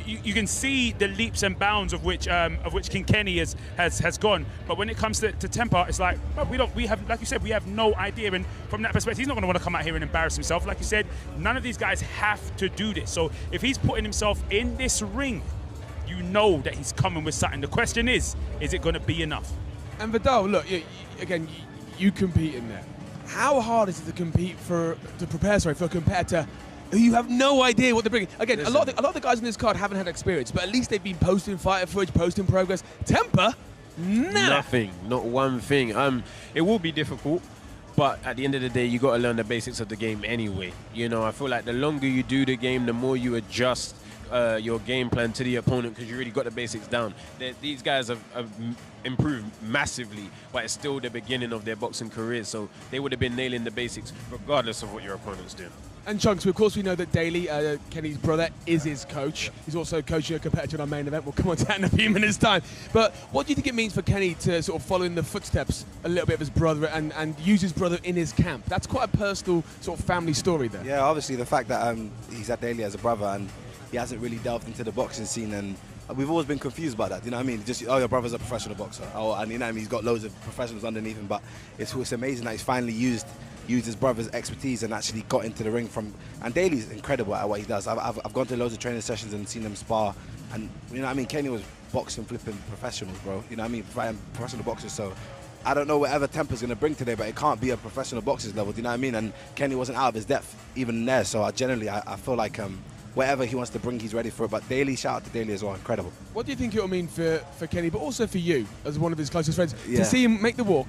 you can see the leaps and bounds of which King Kenny has gone, but when it comes to Temper, it's like, well, we have, like you said, we have no idea. And from that perspective, he's not going to want to come out here and embarrass himself. Like you said, none of these guys have to do this. So if he's putting himself in this ring, you know that he's coming with something. The question is it going to be enough? And Vidal, look, you compete in there. How hard is it to prepare for a competitor who you have no idea what they're bringing? Again, a lot of the guys on this card haven't had experience, but at least they've been posting fighter footage, posting progress. Temper, nothing, not one thing. It will be difficult, but at the end of the day, you got to learn the basics of the game anyway. I feel like the longer you do the game, the more you adjust your game plan to the opponent, because you really got the basics down. These guys have improved massively, but it's still the beginning of their boxing careers, so they would have been nailing the basics regardless of what your opponent's doing. And Chunks, of course, we know that Daly, Kenny's brother, is his coach. He's also coaching a competitor in our main event. We'll come on to that in a few minutes' time. But what do you think it means for Kenny to sort of follow in the footsteps a little bit of his brother and use his brother in his camp? That's quite a personal sort of family story there. Yeah, obviously the fact that he's had Daly as a brother and he hasn't really delved into the boxing scene, and we've always been confused about that. You know what I mean? Just, your brother's a professional boxer, and you know what I mean? He's got loads of professionals underneath him, but it's amazing that he's finally used his brother's expertise and actually got into the ring and Daly's incredible at what he does. I've gone to loads of training sessions and seen him spar, and you know what I mean? Kenny was boxing flipping professionals, bro. You know what I mean? Professional boxers, so I don't know whatever Temper's going to bring today, but it can't be a professional boxer's level, do you know what I mean? And Kenny wasn't out of his depth even there, so I feel like whatever he wants to bring, he's ready for it. But Daly, shout out to Daly as well, incredible. What do you think it'll mean for Kenny, but also for you as one of his closest friends, to see him make the walk?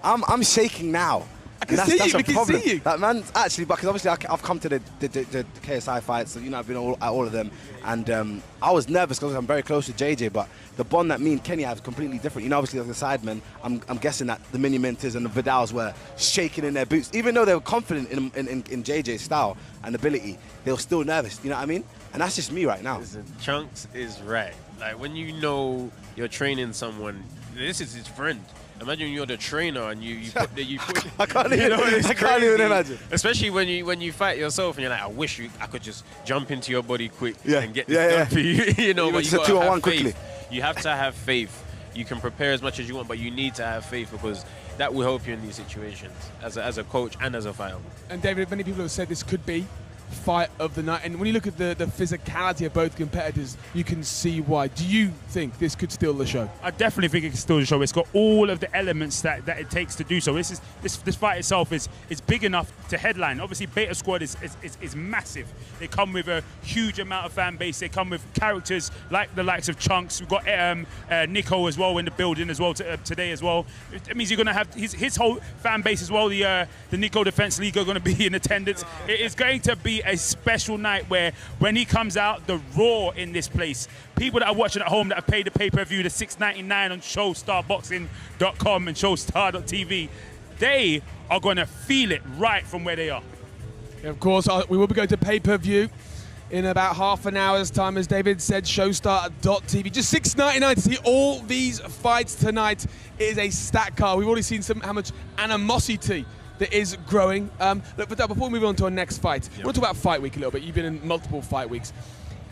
I'm shaking now. I can see you. We can see you. That man, actually, because obviously I've come to the KSI fights, so I've been at all of them, and I was nervous because I'm very close to JJ, but the bond that me and Kenny have is completely different. Obviously as the sidemen, I'm guessing that the Mini Minters and the Vidals were shaking in their boots, even though they were confident in JJ's style and ability. They were still nervous. You know what I mean? And that's just me right now. Listen, Chunks is right. Like, when you know you're training someone, this is his friend. Imagine you're the trainer and you put I can't even imagine. Especially when you fight yourself and you're like, I wish I could just jump into your body quick and get this Yeah, done yeah. for you. You know, but It's you a gotta 2-on-1 have quickly. faith. You have to have faith. You can prepare as much as you want, but you need to have faith because that will help you in these situations as a coach and as a fighter. And David, many people have said this could be fight of the night, and when you look at the physicality of both competitors, you can see why. Do you think this could steal the show? I definitely think it can steal the show. It's got all of the elements that it takes to do so. This fight itself is big enough to headline. Obviously, Beta Squad is massive. They come with a huge amount of fan base. They come with characters like the likes of Chunks. We've got Nico as well in the building as well today as well. It means you're going to have his whole fan base as well. The Nico Defense League are going to be in attendance. It is going to be a special night where when he comes out, the roar in this place. People that are watching at home that have paid the pay-per-view, the $6.99 on ShowStarBoxing.com and ShowStar.tv, they are going to feel it right from where they are. Yeah, of course, we will be going to pay-per-view in about half an hour's time, as David said, ShowStar.tv. Just $6.99 to see all these fights tonight. It is a stacked card. We've already seen how much animosity that is growing. Look, but before we move on to our next fight, I want to talk about Fight Week a little bit. You've been in multiple fight weeks.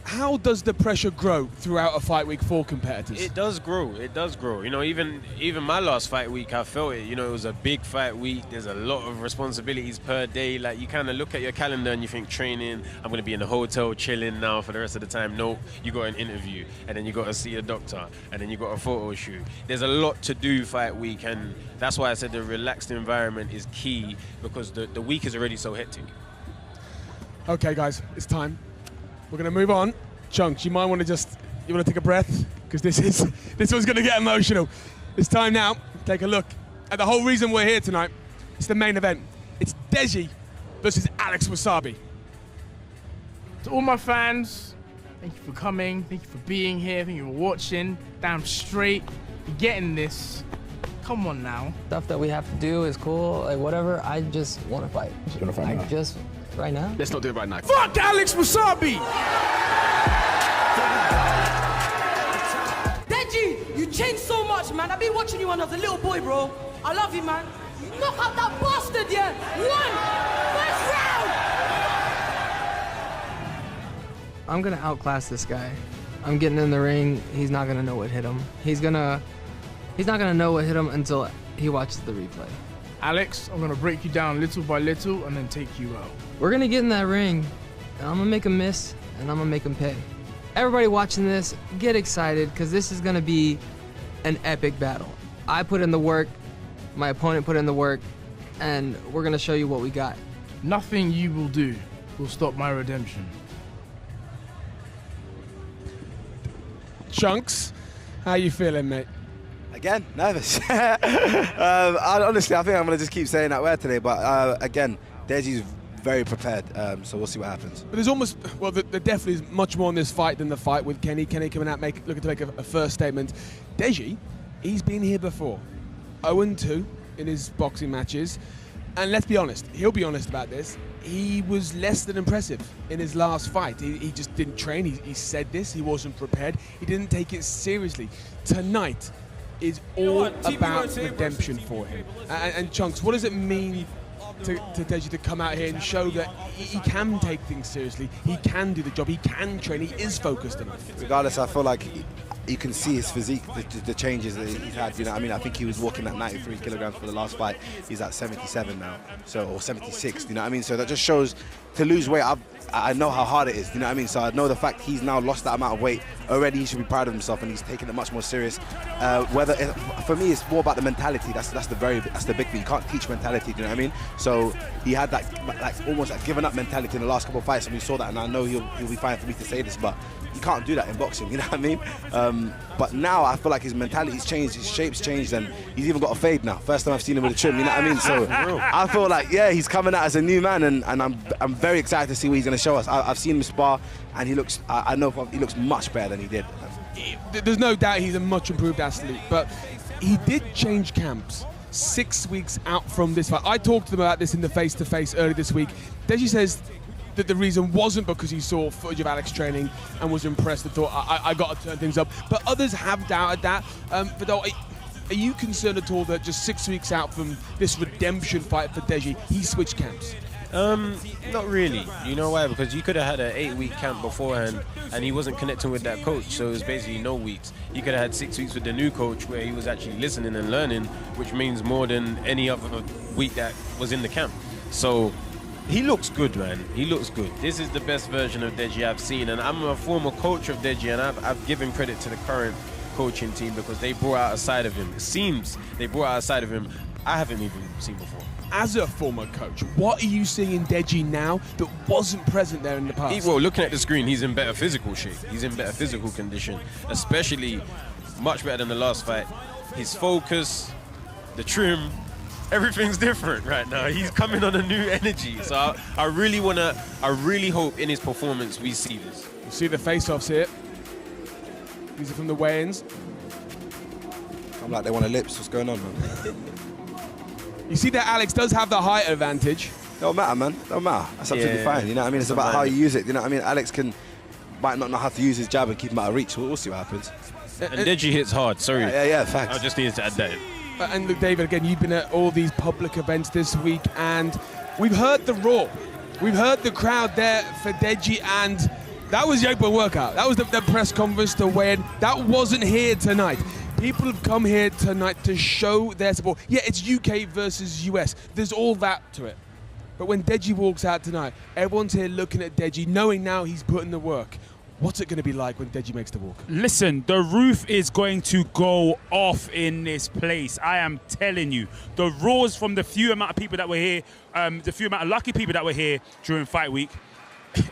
How does the pressure grow throughout a fight week for competitors? It does grow. It does grow. You know, even my last fight week, I felt it. You know, it was a big fight week. There's a lot of responsibilities per day. Like, you kind of look at your calendar and you think, training, I'm going to be in the hotel chilling now for the rest of the time. No, you got an interview, and then you got to see a doctor, and then you got a photo shoot. There's a lot to do fight week, and that's why I said the relaxed environment is key, because the week is already so hectic. Okay, guys, it's time. We're going to move on. Chunks, you might want to take a breath, because this one's going to get emotional. It's time now to take a look at the whole reason we're here tonight. It's the main event. It's Deji versus Alex Wasabi. To all my fans, thank you for coming. Thank you for being here. Thank you for watching. Damn straight. You're getting this. Come on now. Stuff that we have to do is cool, like whatever. I just want to fight. You want to fight now? Right now? Let's not do it right now. Fuck Alex Wasabi! Deji, you changed so much, man. I've been watching you when I was a little boy, bro. I love you, man. You knock out that bastard, yeah? First round! I'm gonna outclass this guy. I'm getting in the ring. He's not gonna know what hit him. He's not gonna know what hit him until he watches the replay. Alex, I'm gonna break you down little by little and then take you out. We're gonna get in that ring, and I'm gonna make him miss, and I'm gonna make him pay. Everybody watching this, get excited, because this is gonna be an epic battle. I put in the work, my opponent put in the work, and we're gonna show you what we got. Nothing you will do will stop my redemption. Chunks, how you feeling, mate? Again, nervous. Honestly, I think I'm going to just keep saying that word today. But again, Deji's very prepared, so we'll see what happens. But there's almost, well, there definitely is much more in this fight than the fight with Kenny. Kenny coming out looking to make a first statement. Deji, he's been here before. 0-2 in his boxing matches. And let's be honest, he'll be honest about this. He was less than impressive in his last fight. He just didn't train. He said this. He wasn't prepared. He didn't take it seriously. Tonight is all about redemption for him. And Chunks, what does it mean to Deji to come out here and show that he can take things seriously, he can do the job, he can train, he is focused enough? Regardless, I feel like you can see his physique, the changes that he's had. You know, I mean, I think he was walking at 93 kilograms for the last fight. He's at 77 now, or 76. You know what I mean? So that just shows, to lose weight, I know how hard it is. You know what I mean? So I know the fact he's now lost that amount of weight already. He should be proud of himself, and he's taking it much more serious. For me, it's more about the mentality. That's the big thing. You can't teach mentality. Do you know what I mean? So he had that almost given up mentality in the last couple of fights, and we saw that. And I know he'll be fine for me to say this, but you can't do that in boxing. You know what I mean? But now I feel like his mentality's changed, his shape's changed, and he's even got a fade now. First time I've seen him with a trim. You know what I mean? So I feel like, yeah, he's coming out as a new man, and I'm very excited to see what he's going to show us. I've seen him spar, and I know he looks much better than he did. There's no doubt he's a much improved athlete, but he did change camps 6 weeks out from this fight. I talked to them about this in the face-to-face earlier this week. Deji says that the reason wasn't because he saw footage of Alex training and was impressed and thought, I got to turn things up. But others have doubted that. Vidal, are you concerned at all that just 6 weeks out from this redemption fight for Deji, he switched camps? Not really. You know why? Because you could have had an 8-week camp beforehand and he wasn't connecting with that coach, so it was basically no weeks. He could have had 6 weeks with the new coach where he was actually listening and learning, which means more than any other week that was in the camp. So he looks good, man. He looks good. This is the best version of Deji I've seen, and I'm a former coach of Deji, and I've given credit to the current coaching team because they brought out a side of him. It seems they brought out a side of him I haven't even seen before. As a former coach, what are you seeing in Deji now that wasn't present there in the past? Well, looking at the screen, he's in better physical shape. He's in better physical condition, especially much better than the last fight. His focus, the trim, everything's different right now. He's coming on a new energy. So I really hope in his performance we see this. You see the face-offs here. These are from the weigh-ins. I'm like they want a lips. What's going on, man? You see that Alex does have the height advantage. Don't matter, man. Don't matter. That's absolutely fine. You know what I mean? It's about how you use it. You know what I mean? Alex might not know how to use his jab and keep him out of reach. We'll see what happens. And Deji hits hard. Sorry. Yeah, facts. I just needed to add that in. And look, David, again, you've been at all these public events this week, and we've heard the roar. We've heard the crowd there for Deji, and that was the open workout. That was the press conference, the weigh-in. That wasn't here tonight. People have come here tonight to show their support. Yeah, it's UK versus US. There's all that to it. But when Deji walks out tonight, everyone's here looking at Deji, knowing now he's putting the work. What's it going to be like when Deji makes the walk? Listen, the roof is going to go off in this place. I am telling you. The roars from the few amount of people that were here, the few amount of lucky people that were here during fight week,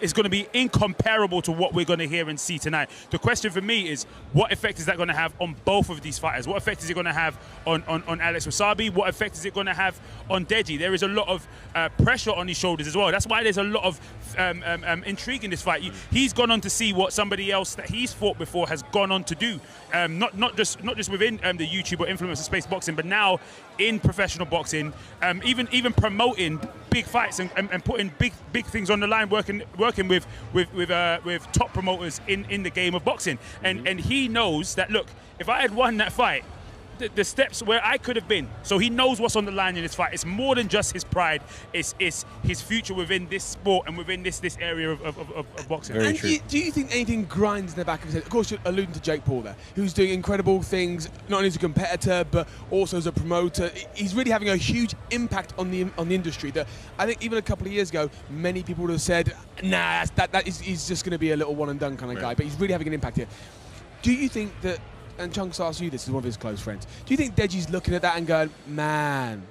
is going to be incomparable to what we're going to hear and see tonight. The question for me is, what effect is that going to have on both of these fighters? What effect is it going to have on Alex Wasabi? What effect is it going to have on Deji? There is a lot of pressure on his shoulders as well. That's why there's a lot of intrigue in this fight. He's gone on to see what somebody else that he's fought before has gone on to do. Not just within the YouTube or influencer space boxing, but now in professional boxing, even promoting big fights and putting big things on the line, working with top promoters in the game of boxing. And he knows that, look, if I had won that fight, the steps where I could have been. So he knows what's on the line in this fight. It's more than just his pride. It's his future within this sport and within this area of boxing. Very true. Do you think anything grinds in the back of his head? Of course, you're alluding to Jake Paul there, who's doing incredible things, not only as a competitor, but also as a promoter. He's really having a huge impact on the industry that I think even a couple of years ago, many people would have said, nah, he's just going to be a little one and done kind of guy, but he's really having an impact here. Do you think that, and Chunks asked you this as one of his close friends, do you think Deji's looking at that and going, man,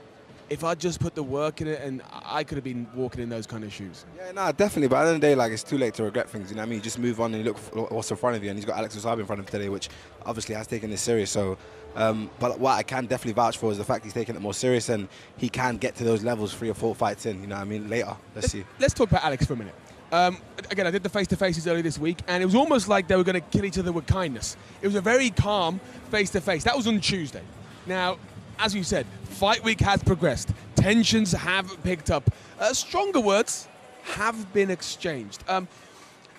if I just put the work in it, and I could have been walking in those kind of shoes? Yeah, no, definitely. But at the end of the day, like, it's too late to regret things. You know what I mean? You just move on and you look for what's in front of you. And he's got Alex Wasabi in front of him today, which obviously has taken this serious. So, but what I can definitely vouch for is the fact he's taking it more serious and he can get to those levels 3 or 4 fights in. You know what I mean? Later. Let's see. Let's talk about Alex for a minute. Again, I did the face-to-faces earlier this week, and it was almost like they were going to kill each other with kindness. It was a very calm face-to-face. That was on Tuesday. Now, as you said, fight week has progressed. Tensions have picked up. Stronger words have been exchanged.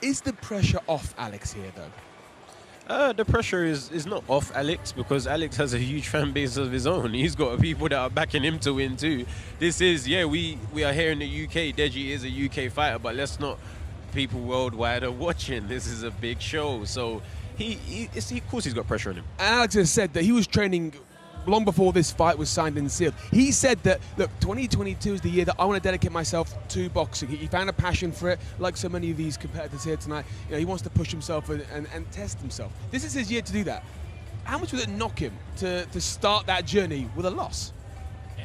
Is the pressure off Alex here, though? The pressure is not off Alex, because Alex has a huge fan base of his own. He's got people that are backing him to win too. This is, we are here in the UK. Deji is a UK fighter, but let's not, people worldwide are watching. This is a big show. So of course he's got pressure on him. And Alex has said that he was training long before this fight was signed and sealed. He said that, look, 2022 is the year that I want to dedicate myself to boxing. He found a passion for it, like so many of these competitors here tonight. You know, he wants to push himself and test himself. This is his year to do that. How much would it knock him to start that journey with a loss?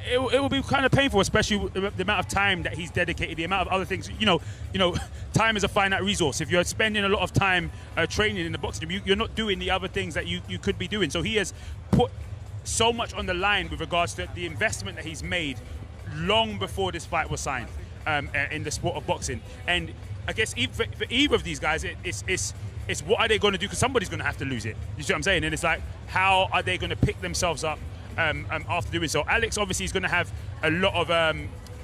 It will be kind of painful, especially with the amount of time that he's dedicated, the amount of other things. You know, time is a finite resource. If you're spending a lot of time training in the boxing gym, you're not doing the other things that you could be doing. So he has put so much on the line with regards to the investment that he's made long before this fight was signed in the sport of boxing. And I guess for either of these guys, it's what are they going to do, because somebody's going to have to lose it. You see what I'm saying? And it's like, how are they going to pick themselves up after doing so? Alex obviously is going to have a lot of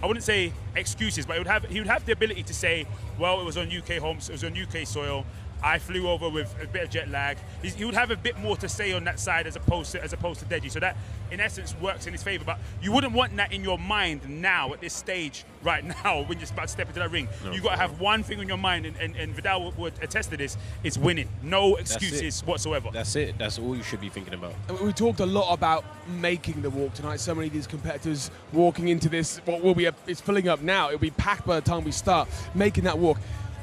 I wouldn't say excuses, but he would have the ability to say, well, it was on UK homes, it was on UK soil. I flew over with a bit of jet lag. He would have a bit more to say on that side as opposed to Deji. So that, in essence, works in his favor. But you wouldn't want that in your mind now at this stage, right now, when you're about to step into that ring. No, you got to have one thing on your mind, and Vidal would attest to this: is winning. No excuses whatsoever. That's it. That's all you should be thinking about. We talked a lot about making the walk tonight. So many of these competitors walking into this, what will be it's filling up now. It'll be packed by the time we start making that walk.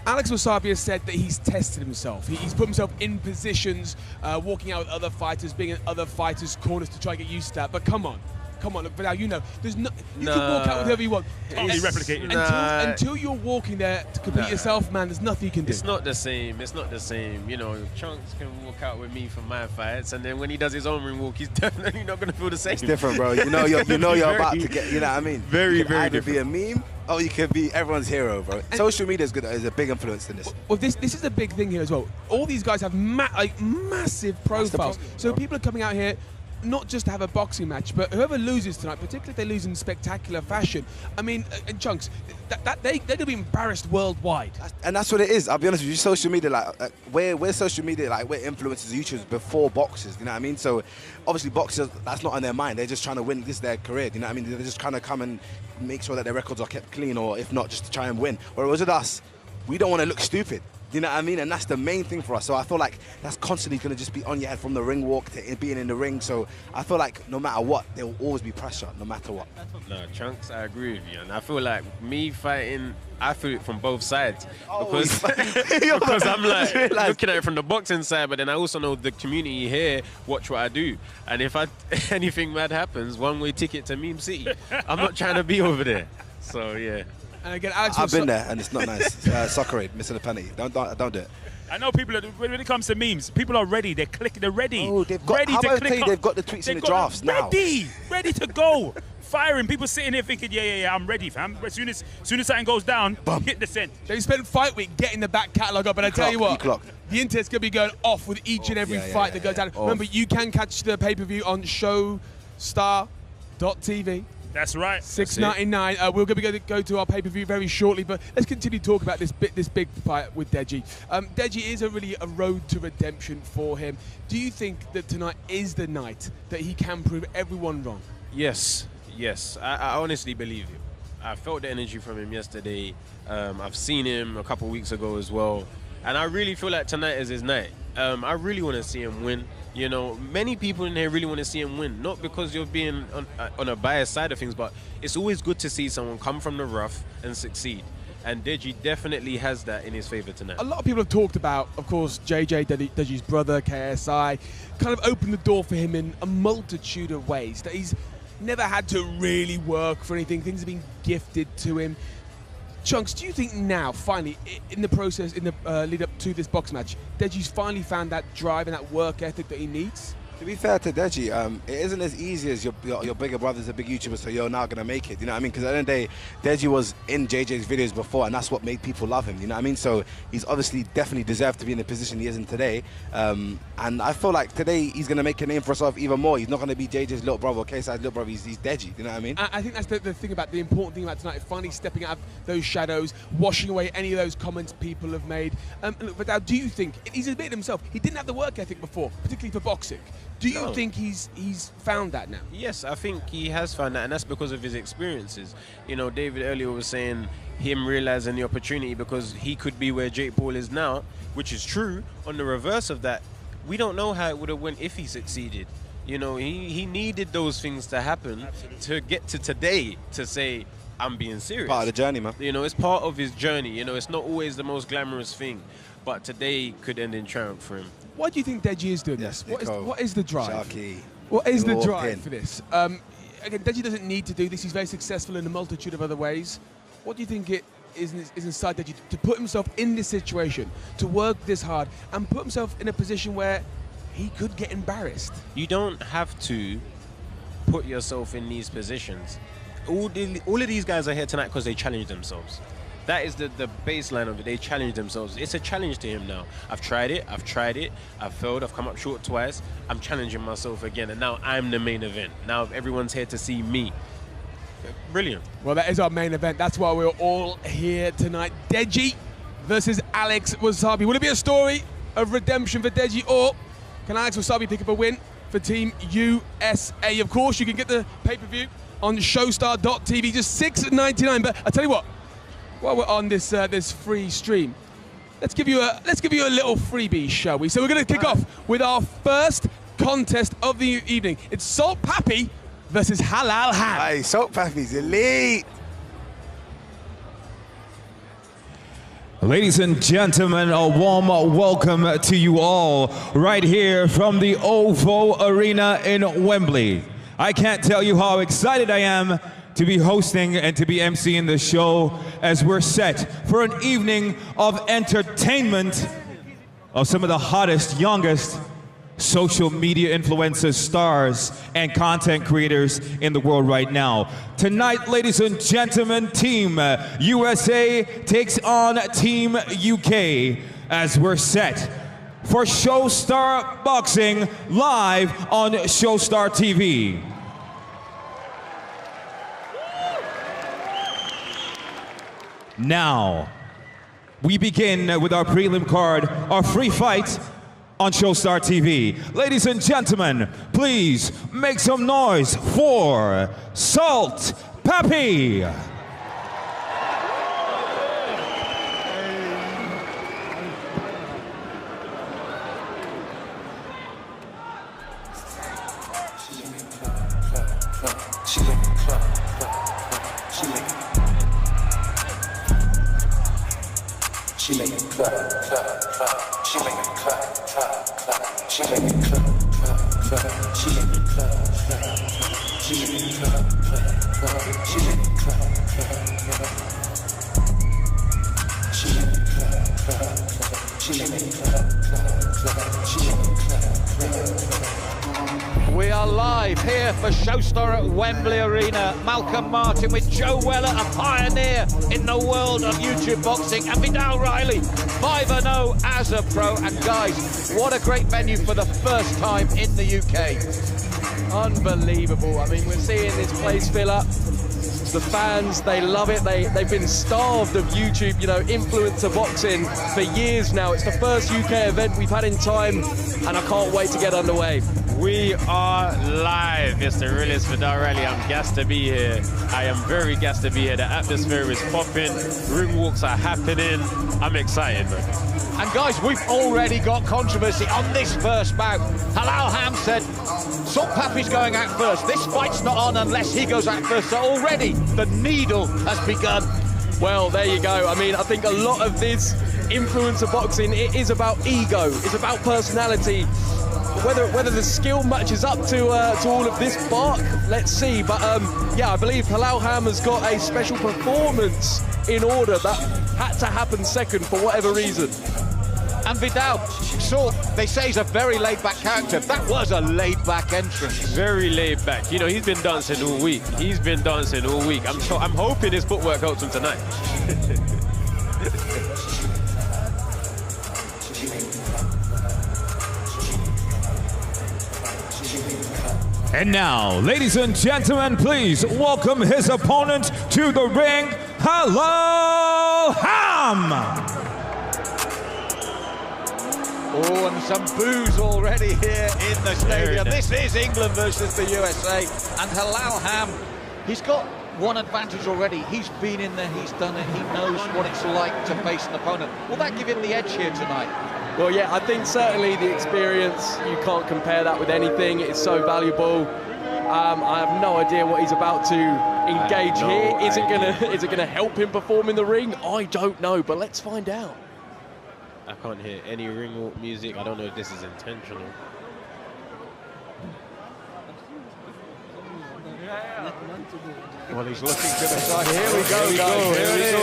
Alex Wasabi has said that he's tested himself. He's put himself in positions, walking out with other fighters, being in other fighters' corners to try and get used to that. But come on, look, now you know, there's no, you can walk out with whoever you want. Can't be replicated. Until you're walking there to compete yourself, man, there's nothing you can do. It's not the same. It's not the same. You know, Chunks can walk out with me for my fights, and then when he does his own ring walk, he's definitely not going to feel the same. It's different, bro. You know, you're about to get. You know what I mean? Very, very different. Be a meme. Oh, you can be everyone's hero, bro. And social media is a big influence in this. Well, this is a big thing here as well. All these guys have massive profiles. So people are coming out here not just to have a boxing match, but whoever loses tonight, particularly if they lose in spectacular fashion, I mean, Chunks, they're going to be embarrassed worldwide. And that's what it is. I'll be honest with you, social media, like, we're social media, like, we're influencers, YouTubers before boxers, you know what I mean? So, obviously, boxers, that's not on their mind. They're just trying to win. This is their career, you know what I mean? They're just trying to come and make sure that their records are kept clean, or if not, just to try and win. Whereas with us, we don't want to look stupid. You know what I mean? And that's the main thing for us. So I feel like that's constantly going to just be on your head from the ring walk to being in the ring. So I feel like no matter what, there will always be pressure, no matter what. No, Chunks, I agree with you. And I feel like me fighting, I feel it from both sides. Because I'm like looking at it from the boxing side, but then I also know the community here watch what I do. And if anything bad happens, one-way ticket to Meme City. I'm not trying to be over there. So, yeah. And again, Alex, I've been there, and it's not nice. Soccer, missing a penalty. Don't do it. I know people, when it comes to memes, people are ready. They're clicking. They're ready. Oh, they've got. Ready How to about click they've got the tweets in the drafts now. Ready to go. Firing. People sitting here thinking, yeah, I'm ready, fam. As soon as something goes down, hit the send. They spent fight week getting the back catalogue up, and I tell you what, the internet's going to be going off with each and every fight that goes down. Remember, you can catch the pay-per-view on ShowStar.tv. That's right. $6.99. We're going to go to our pay-per-view very shortly, but let's continue to talk about this big fight with Deji. Deji is really a road to redemption for him. Do you think that tonight is the night that he can prove everyone wrong? Yes. I honestly believe you. I felt the energy from him yesterday. I've seen him a couple weeks ago as well, and I really feel like tonight is his night. I really want to see him win. You know, many people in here really want to see him win, not because you're being on a biased side of things, but it's always good to see someone come from the rough and succeed. And Deji definitely has that in his favor tonight. A lot of people have talked about, of course, Deji's brother, KSI, kind of opened the door for him in a multitude of ways, that he's never had to really work for anything. Things have been gifted to him. Chunks, do you think now, finally, in the process, in the lead up to this box match, Deji's finally found that drive and that work ethic that he needs? To be fair to Deji, it isn't as easy as your bigger brother's a big YouTuber, so you're now going to make it, you know what I mean? Because at the end of the day, Deji was in JJ's videos before, and that's what made people love him, you know what I mean? So he's obviously definitely deserved to be in the position he is in today. And I feel like today he's going to make a name for himself even more. He's not going to be JJ's little brother or KSI's little brother, he's Deji, you know what I mean? I think that's the thing about, the important thing about tonight, finally stepping out of those shadows, washing away any of those comments people have made. But now, do you think, he's admitted himself, he didn't have the work ethic before, particularly for boxing. Do you think he's found that now? Yes, I think he has found that, and that's because of his experiences. You know, David earlier was saying him realizing the opportunity because he could be where Jake Paul is now, which is true. On the reverse of that, we don't know how it would have went if he succeeded. You know, he needed those things to happen to get to today to say, I'm being serious. Part of the journey, man. You know, it's part of his journey. You know, it's not always the most glamorous thing, but today could end in triumph for him. Why do you think Deji is doing this? What is the drive? Sharky. What is the drive for this? Again, Deji doesn't need to do this. He's very successful in a multitude of other ways. What do you think it is inside Deji to put himself in this situation, to work this hard, and put himself in a position where he could get embarrassed? You don't have to put yourself in these positions. All of these guys are here tonight because they challenge themselves. That is the baseline of it. They challenge themselves. It's a challenge to him now. I've tried it, I've failed, I've come up short twice. I'm challenging myself again, and now I'm the main event. Now everyone's here to see me. Brilliant. Well, that is our main event. That's why we're all here tonight. Deji versus Alex Wasabi. Will it be a story of redemption for Deji, or can Alex Wasabi pick up a win for Team USA? Of course, you can get the pay-per-view on showstar.tv, just $6.99. But I tell you what, while we're on this this free stream, let's give you a little freebie, shall we? So we're going to kick off with our first contest of the evening. It's Salt Papi versus Halal Ham. Hey, Salt Papi's elite. Ladies and gentlemen, a warm welcome to you all right here from the OVO Arena in Wembley. I can't tell you how excited I am to be hosting and to be emceeing the show as we're set for an evening of entertainment of some of the hottest, youngest social media influencers, stars, and content creators in the world right now. Tonight, ladies and gentlemen, Team USA takes on Team UK as we're set for Showstar Boxing live on Showstar TV. Now, we begin with our prelim card, our free fight on Showstar TV. Ladies and gentlemen, please make some noise for Salt Papi. She make it clap, clap, clap. She make it clap, clap, clap. She make it clap, clap, clap. She make it clap, clap, clap. She make it clap, clap, clap. She make it clap, clap, clap. She make it clap, clap, clap. She make it clap, clap, clap. She make it clap, clap, clap. We are live here for Showstar at Wembley Arena. Malcolm Martin with Joe Weller, a pioneer in the world of YouTube boxing, and Vidal Riley, 5-0 as a pro. And guys, what a great venue for the first time in the UK. Unbelievable. I mean, we're seeing this place fill up. The fans, they love it. They've been starved of YouTube, you know, influencer boxing for years now. It's the first UK event we've had in time, and I can't wait to get underway. We are live. It's the realest Vidal Riley. I'm gassed to be here. I am very gassed to be here. The atmosphere is popping. Ring walks are happening. I'm excited, man. And guys, we've already got controversy on this first bout. Halal Ham said Salt Papi's going out first. This fight's not on unless he goes out first. So already the needle has begun. Well, there you go. I mean, I think a lot of this influencer boxing, it is about ego. It's about personality. Whether the skill matches up to all of this bark, let's see. But yeah, I believe Halal Ham has got a special performance in order that had to happen second for whatever reason. And Vidal, Salt, they say he's a very laid-back character. That was a laid-back entrance. Very laid back. You know, he's been dancing all week. He's been dancing all week. I'm hoping his footwork helps him tonight. And now, ladies and gentlemen, please welcome his opponent to the ring, Halal Ham. Oh, and some boos already here in the stadium. This is England versus the USA. And Halal Ham, he's got one advantage already. He's been in there, he's done it, he knows what it's like to face an opponent. Will that give him the edge here tonight? Well, yeah, I think certainly the experience, you can't compare that with anything. It's so valuable. I have no idea what he's about to engage here. Is it gonna help him perform in the ring? I don't know, but let's find out. I can't hear any ring walk music. I don't know if this is intentional. Well, he's looking to the side. Here we go, guys. Here it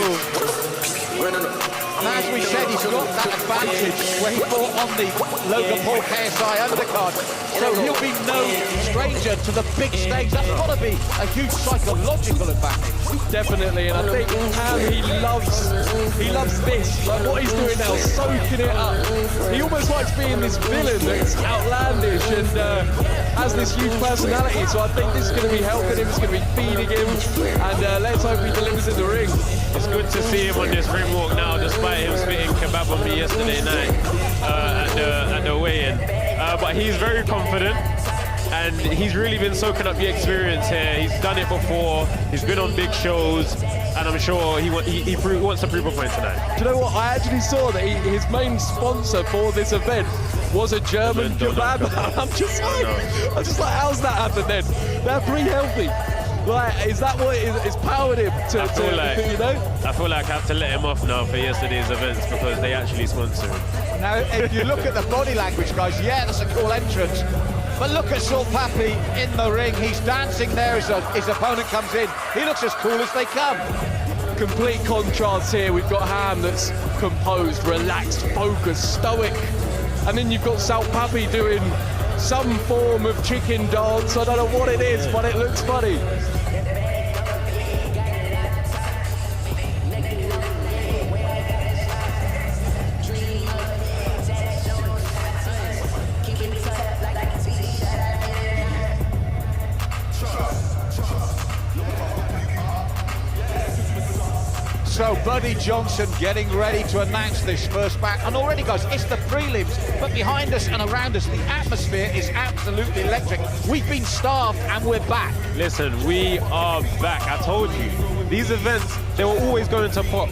is. And as we said, he's got that advantage where he fought on the Logan Paul KSI undercard. So he'll be no stranger to the big stage. That's got to be a huge psychological advantage. Definitely, and I think he loves this, like what he's doing now, soaking it up. He almost likes being this villain that's outlandish and has this huge personality. So I think this is going to be helping him, it's going to be feeding him, and let's hope he delivers in the ring. It's good to see him on this ring walk now, despite him spitting kebab on me yesterday night at the weigh-in. But he's very confident, and he's really been soaking up the experience here. He's done it before, he's been on big shows, and I'm sure he wants to prove a point tonight. Do you know what? I actually saw that his main sponsor for this event was a German kebab. I'm just like, how's that happened then? They're pretty healthy. Like, is that what is powered him to, I feel like, you know? I feel like I have to let him off now for yesterday's events because they actually sponsor him. Now, if you look at the body language, guys, yeah, that's a cool entrance. But look at Salt Pappy in the ring. He's dancing there as his opponent comes in. He looks as cool as they come. Complete contrast here. We've got Ham that's composed, relaxed, focused, stoic. And then you've got Salt Pappy doing some form of chicken dance. I don't know what it is, but it looks funny. So Buddy Johnson getting ready to announce this first match. And already, guys, it's the prelims, but behind us and around us, the atmosphere is absolutely electric. We've been starved and we're back. Listen, we are back. I told you, these events, they were always going to pop.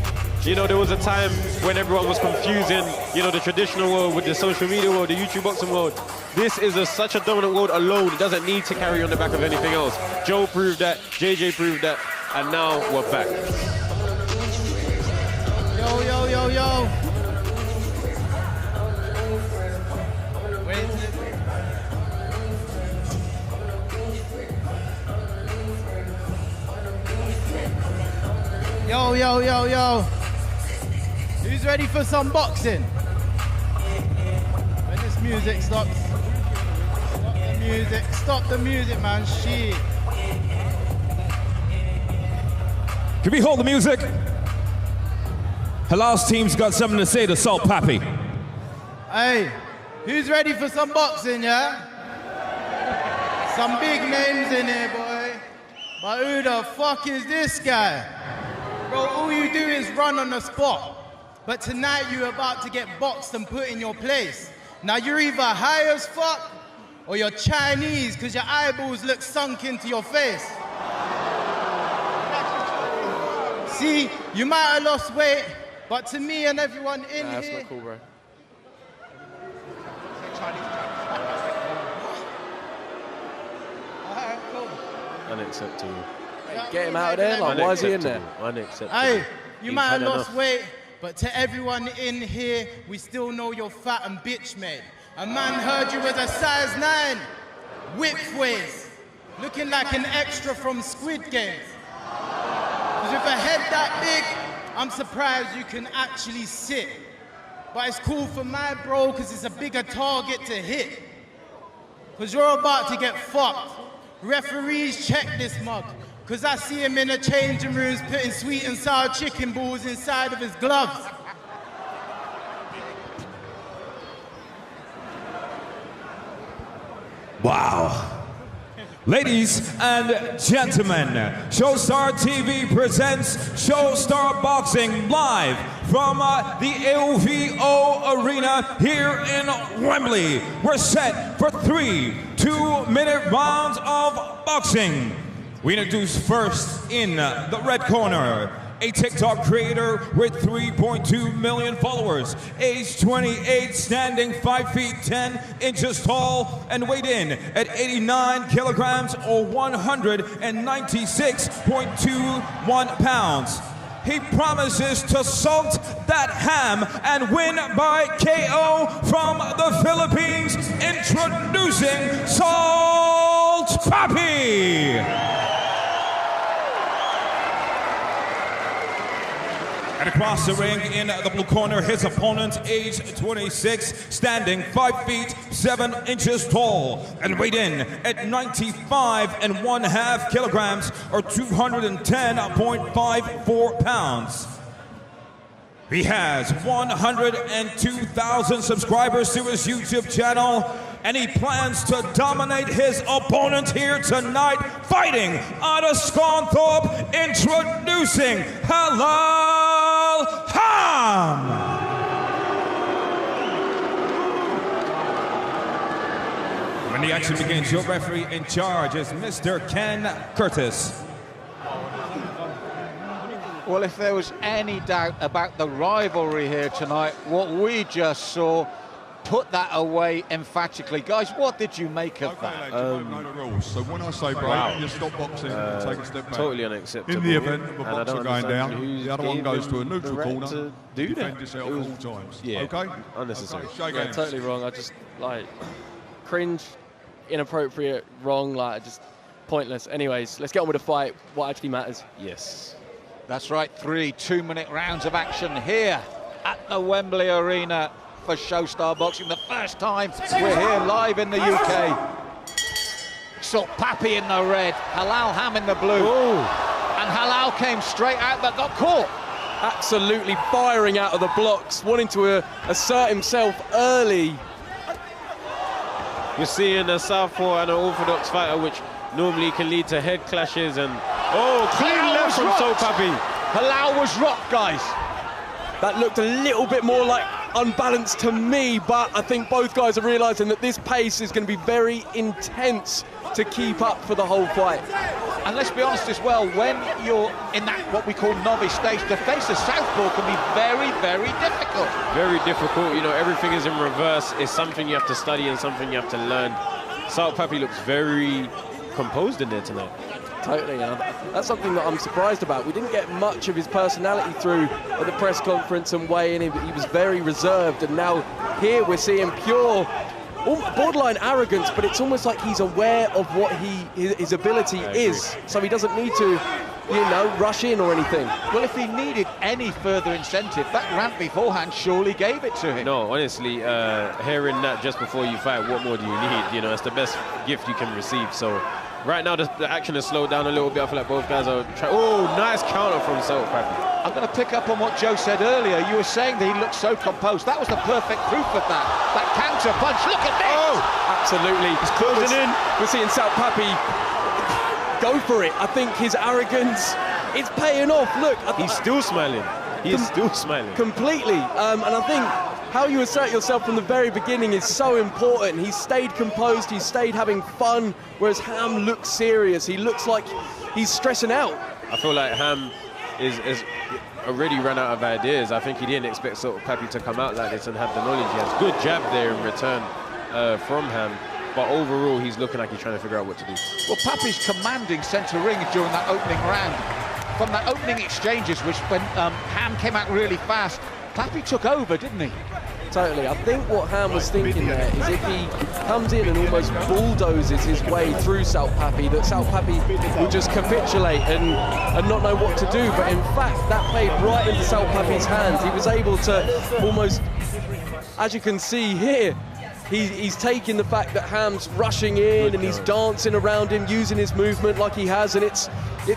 You know, there was a time when everyone was confusing, you know, the traditional world with the social media world, the YouTube boxing world. This is such a dominant world alone. It doesn't need to carry on the back of anything else. Joe proved that, JJ proved that, and now we're back. Yo, yo, yo, yo. Yo, yo, yo, yo. Who's ready for some boxing? When this music stops. Stop the music. Stop the music, man. Shit. Can we hold the music? Halal's team's got something to say to Salt Pappy. Hey, who's ready for some boxing, yeah? Some big names in here, boy. But who the fuck is this guy? Bro, all you do is run on the spot. But tonight you're about to get boxed and put in your place. Now you're either high as fuck or you're Chinese because your eyeballs look sunk into your face. See, you might have lost weight, but to me and everyone in here... That's not cool, bro. Alright, cool. Unacceptable. Hey, get him out of there, like, why is he in there? Unacceptable. Hey, you He's might have had lost enough. weight, but to everyone in here, we still know you're fat and bitch made. A man heard you was a size 9, whip waist, looking like an extra from Squid Games. Because with a head that big, I'm surprised you can actually sit. But it's cool for my bro, because it's a bigger target to hit. Because you're about to get fucked. Referees, check this mug. Because I see him in the changing rooms putting sweet and sour chicken balls inside of his gloves. Wow. Ladies and gentlemen, Showstar TV presents Showstar Boxing live from the LVO Arena here in Wembley. We're set for 3 2-minute rounds of boxing. We introduce first in the red corner, a TikTok creator with 3.2 million followers, age 28, standing 5 feet 10 inches tall, and weighed in at 89 kilograms or 196.21 pounds. He promises to salt that ham and win by KO from the Philippines. Introducing Salt Pappy. And across the ring in the blue corner, his opponent, age 26, standing 5 feet 7 inches tall and weighed in at 95.5 kilograms or 210.54 pounds. He has 102,000 subscribers to his YouTube channel, and he plans to dominate his opponent here tonight, fighting out of Scunthorpe, introducing Halal Ham! When the action begins, your referee in charge is Mr. Ken Curtis. Well, if there was any doubt about the rivalry here tonight, what we just saw put that away emphatically. Guys, what did you make of that? You don't know the rules, so when I say break, you stop boxing and take a step back. Totally unacceptable. In the event of a boxer going down, the other one goes to a neutral corner to defend yourself at all times. Yeah, okay? unnecessary. Okay, shake Yeah, hands. totally wrong. I just, like, cringe, inappropriate, wrong, like, just pointless. Anyways, let's get on with the fight. What actually matters. Yes. That's right, 3 2-minute rounds of action here at the Wembley Arena for Showstar Boxing. The first time we're here live in the UK. Salt Pappy in the red, Halal Ham in the blue. Ooh. And Halal came straight out but got caught. Absolutely firing out of the blocks, wanting to assert himself early. You're seeing a southpaw and an orthodox fighter, which normally can lead to head clashes and... Oh, clean left from Salt Pappy. Halal was rocked, guys. That looked a little bit more like unbalanced to me, but I think both guys are realising that this pace is going to be very intense to keep up for the whole fight. And let's be honest as well, when you're in that, what we call novice stage, to face a southpaw can be very, very difficult. Very difficult, you know, everything is in reverse. It's something you have to study and something you have to learn. Salt Pappy looks very composed in there tonight. Totally, that's something that I'm surprised about. We didn't get much of his personality through at the press conference and weigh-in. He was very reserved, and now here we're seeing pure, borderline arrogance, but it's almost like he's aware of what his ability is, so he doesn't need to, you know, rush in or anything. Well, if he needed any further incentive, that rant beforehand surely gave it to him. No, honestly, hearing that just before you fight, what more do you need? You know, it's the best gift you can receive. So right now, the action has slowed down a little bit. I feel like both guys are trying. Oh, nice counter from Salt Pappy. I'm going to pick up on what Joe said earlier. You were saying that he looked so composed. That was the perfect proof of that. That counter punch. Look at this! Oh, absolutely. He's closing in. We're seeing Salt Pappy go for it. I think his arrogance is paying off. Look, he's still smiling. He is still smiling. Completely. And I think how you assert yourself from the very beginning is so important. He stayed composed. He stayed having fun, whereas Ham looks serious. He looks like he's stressing out. I feel like Ham is already run out of ideas. I think he didn't expect Salt Pappy to come out like this and have the knowledge. He has good jab there in return from Ham. But overall, he's looking like he's trying to figure out what to do. Well, Pappy's commanding centre ring during that opening round. From that opening exchanges, which when Ham came out really fast, Pappy took over, didn't he? Totally. I think what Ham was thinking there is if he comes in and almost bulldozes his way through Salt Pappy, that Salt Pappy will just capitulate and not know what to do. But in fact, that played right into Salt Pappy's hands. He was able to almost, as you can see here, he's taking the fact that Ham's rushing in and he's dancing around him, using his movement like he has, and it's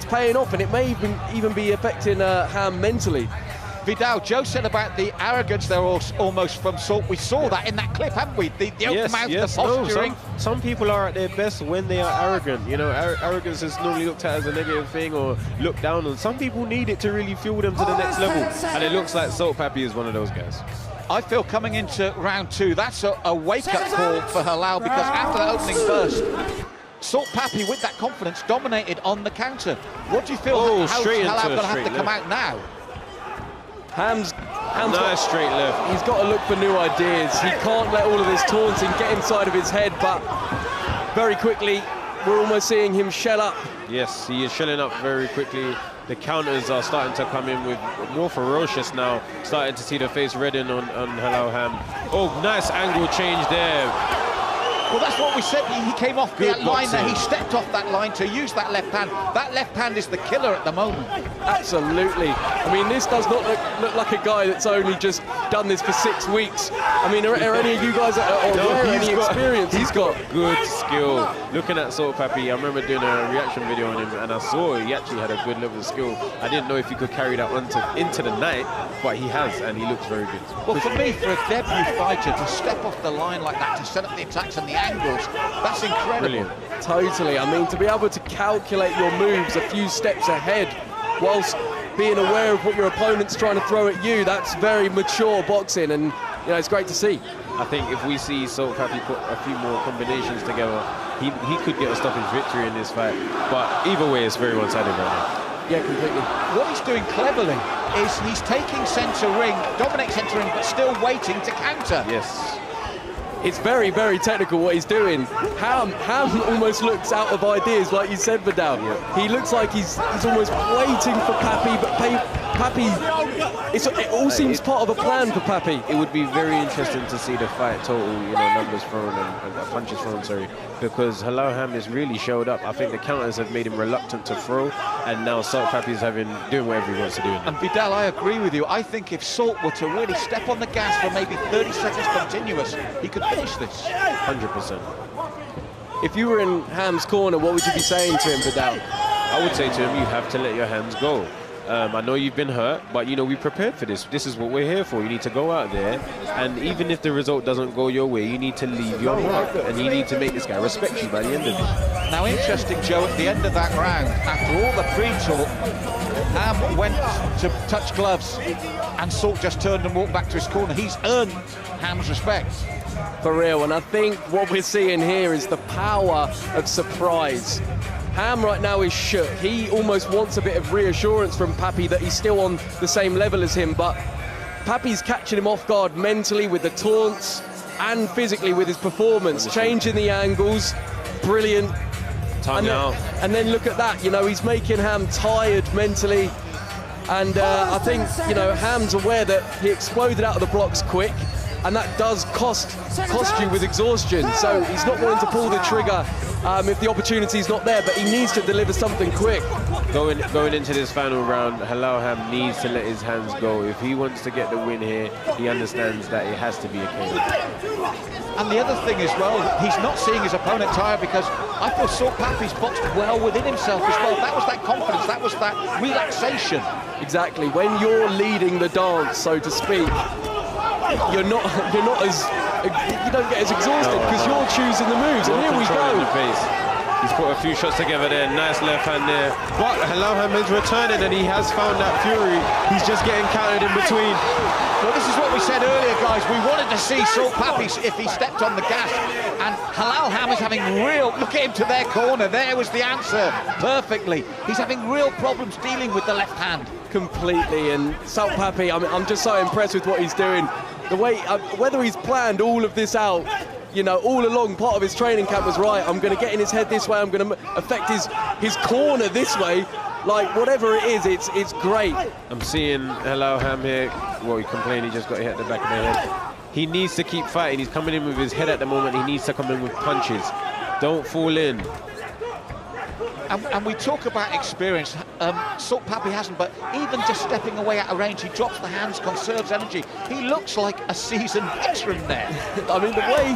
paying off, and it may even be affecting Ham mentally. Vidal, Joe said about the arrogance there almost from Salt. We saw that in that clip, haven't we? The open mouth, the posturing. No, some people are at their best when they are arrogant. You know, arrogance is normally looked at as a negative thing or looked down on. Some people need it to really fuel them to the next level. And it looks like Salt Pappy is one of those guys. I feel coming into round 2, that's a wake-up call for Halal, because after that opening burst, Salt Pappy, with that confidence, dominated on the counter. What do you feel? How's Halal going to have to come out now? Ham's nice straight left. He's got to look for new ideas. He can't let all of this taunting get inside of his head, but very quickly, we're almost seeing him shell up. Yes, he is shelling up very quickly. The counters are starting to come in with more ferocious now. Starting to see the face redden on Halal Ham. Oh, nice angle change there. Well, that's what we said. He came off the line there. He stepped off that line to use that left hand. That left hand is the killer at the moment. Absolutely. I mean, this does not look like a guy that's only just done this for 6 weeks. I mean, are any of you guys aware of any experience he's got good skill. Looking at Salt Pappy, I remember doing a reaction video on him, and I saw he actually had a good level of skill. I didn't know if he could carry that on into the night, but he has, and he looks very good. Well, for me, for a debut fighter to step off the line like that, to set up the attacks and the angles, that's incredible. Brilliant. Totally. I mean, to be able to calculate your moves a few steps ahead whilst being aware of what your opponent's trying to throw at you, that's very mature boxing, and you know, it's great to see. I think if we see Salt Pappy put a few more combinations together, he could get a stoppage victory in this fight. But either way, it's very one-sided right now. Yeah, completely. What he's doing cleverly is he's taking centre ring, dominate centre ring, but still waiting to counter. Yes. It's very, very technical what he's doing. Ham almost looks out of ideas, like you said, Vidal. Yeah. He looks like he's almost waiting for Pappy, but Pappy, it all seems part of a plan for Pappy. It would be very interesting to see the fight total, you know, numbers thrown and punches thrown, sorry, because Halal Ham has really showed up. I think the counters have made him reluctant to throw, and now Salt Pappy's doing whatever he wants to do. And Vidal, I agree with you. I think if Salt were to really step on the gas for maybe 30 seconds continuous, he could finish this. 100%. If you were in Ham's corner, what would you be saying to him, Vidal? I would say to him, you have to let your hands go. I know you've been hurt, but you know, we prepared for this. This is what we're here for. You need to go out there, and even if the result doesn't go your way, you need to leave your mark, and you need to make this guy respect you by the end of it. Now, interesting, Joe, at the end of that round, after all the pre-talk, Ham went to touch gloves, and Salt just turned and walked back to his corner. He's earned Ham's respect. For real, and I think what we're seeing here is the power of surprise. Ham right now is shook. He almost wants a bit of reassurance from Pappy that he's still on the same level as him, but Pappy's catching him off guard mentally with the taunts and physically with his performance, changing the angles, brilliant. And then look at that, you know, he's making Ham tired mentally, and I think, you know, Ham's aware that he exploded out of the blocks quick, and that does cost you with exhaustion, so he's not wanting to pull the trigger if the opportunity's not there, but he needs to deliver something quick. Going into this final round, Halal Ham needs to let his hands go. If he wants to get the win here, he understands that it has to be a KO. And the other thing as well, he's not seeing his opponent tired, because I feel Salt Pappy's boxed well within himself as well. That was that confidence, that was that relaxation. Exactly, when you're leading the dance, so to speak, you don't get as exhausted because you're choosing the moves, and here we go. He's put a few shots together there, nice left hand there. But Halal Ham is returning, and he has found that fury. He's just getting countered in between. Well, this is what we said earlier, guys. We wanted to see Salt Pappy if he stepped on the gas, and Halal Ham is having look at him to their corner. There was the answer, perfectly. He's having real problems dealing with the left hand. Completely, and Salt Pappy, I'm just so impressed with what he's doing. The way, whether he's planned all of this out, you know, all along, part of his training camp was right. I'm going to get in his head this way. I'm going to affect his corner this way. Like, whatever it is, it's great. I'm seeing Halal Ham here. Well, he complained he just got hit at the back of the head. He needs to keep fighting. He's coming in with his head at the moment. He needs to come in with punches. Don't fall in. And we talk about experience. Salt Pappy hasn't, but even just stepping away out of range, he drops the hands, conserves energy. He looks like a seasoned veteran there. I mean, the way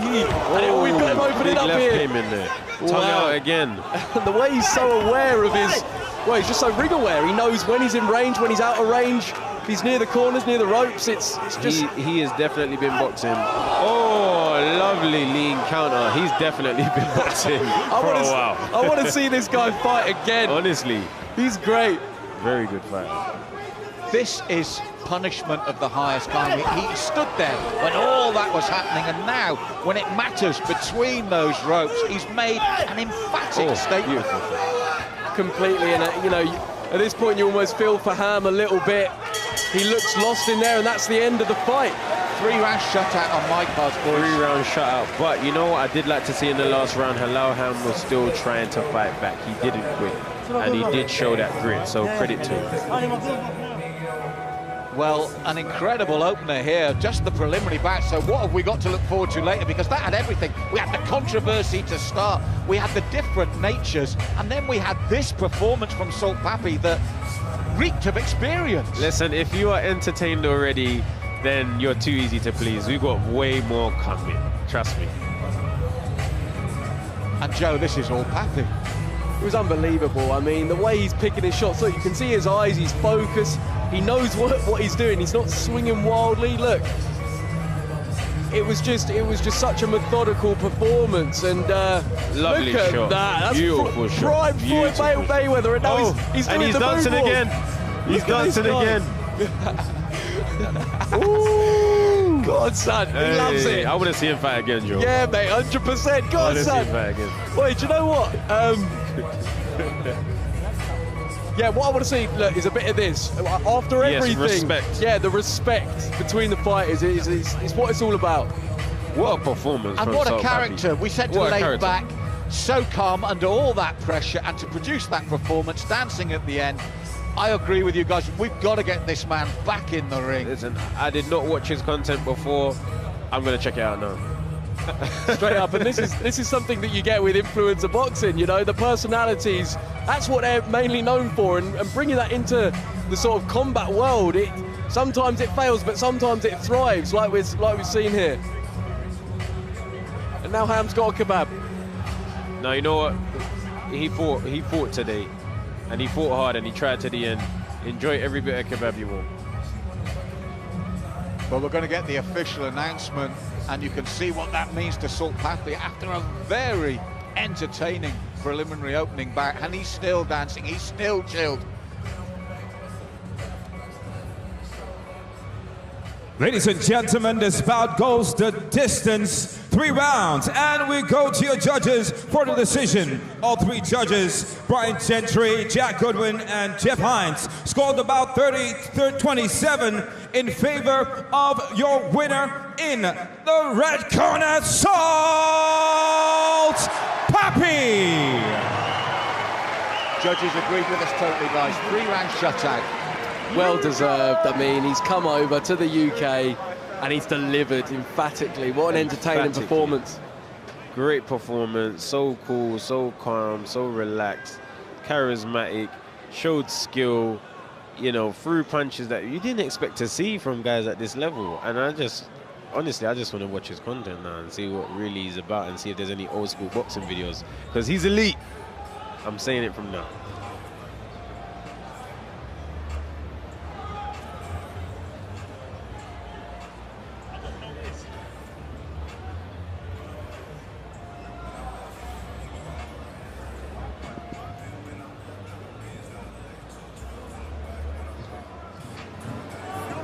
we've got him opening up left here. Came in there. Tongue out again. The way he's so aware of his, well, he's just so ring aware. He knows when he's in range, when he's out of range. If he's near the corners, near the ropes, it's just... He has definitely been boxing. Oh, lovely lean counter. He's definitely been boxing for a while. I want to see this guy fight again. Honestly. He's great. Very good fight. This is punishment of the highest kind. He stood there when all that was happening, and now, when it matters between those ropes, he's made an emphatic statement. Completely, and you know, at this point you almost feel for Ham a little bit. He looks lost in there, and that's the end of the fight. 3-round shutout on my part, boys. 3-round shutout. But you know what I did like to see in the last round? Halal Ham was still trying to fight back. He didn't quit, and he did show that grit, so credit to him. Well, an incredible opener here, just the preliminary bout. So what have we got to look forward to later? Because that had everything. We had the controversy to start, we had the different natures, and then we had this performance from Salt Papi that reeked of experience. Listen, if you are entertained already, then you're too easy to please. We've got way more coming, trust me. And Joe, this is all Papi. It was unbelievable. I mean, the way he's picking his shots, look, you can see his eyes, he's focused, he knows what he's doing, he's not swinging wildly. Look, it was just such a methodical performance, and lovely look at shot. that. That's beautiful shot. Prime Floyd Mayweather, and now he's doing he's the dancing moonwalk. again. He's dancing again. Ooh, God, son, he loves it. I want to see him fight again, Joe. Yeah, mate, 100%. God, I son. want to see him fight again. Wait, do you know what? Yeah, what I want to see, look, is a bit of this. After everything, respect. Yeah, the respect between the fighters is what it's all about. What a performance! And from what a Salt character. Papi. We said to What a lay character. back, so calm under all that pressure, and to produce that performance, dancing at the end. I agree with you guys. We've got to get this man back in the ring. Listen, I did not watch his content before. I'm going to check it out now. Straight up, and this is something that you get with influencer boxing, you know, the personalities, that's what they're mainly known for, and bringing that into the sort of combat world, sometimes it fails, but sometimes it thrives, like we've seen here. And now Ham's got a kebab. No, you know what? He fought today, and he fought hard, and he tried to the end. Enjoy every bit of kebab you want. Well, we're going to get the official announcement, and you can see what that means to Salt Papi after a very entertaining preliminary opening bout, and he's still dancing, he's still chilled. Ladies and gentlemen, this bout goes the distance, 3 rounds, and we go to your judges for the decision. All 3 judges, Brian Gentry, Jack Goodwin, and Jeff Hines, scored about 30-27 in favor of your winner in the red corner, Salt Papi. Judges agreed with us totally, guys. 3-round shutout. Well deserved. I mean, he's come over to the UK and he's delivered emphatically. What an entertaining performance. Great performance, so cool, so calm, so relaxed, charismatic, showed skill, you know, threw punches that you didn't expect to see from guys at this level. And honestly, I just want to watch his content now and see what really he's about, and see if there's any old school boxing videos, because he's elite. I'm saying it from now.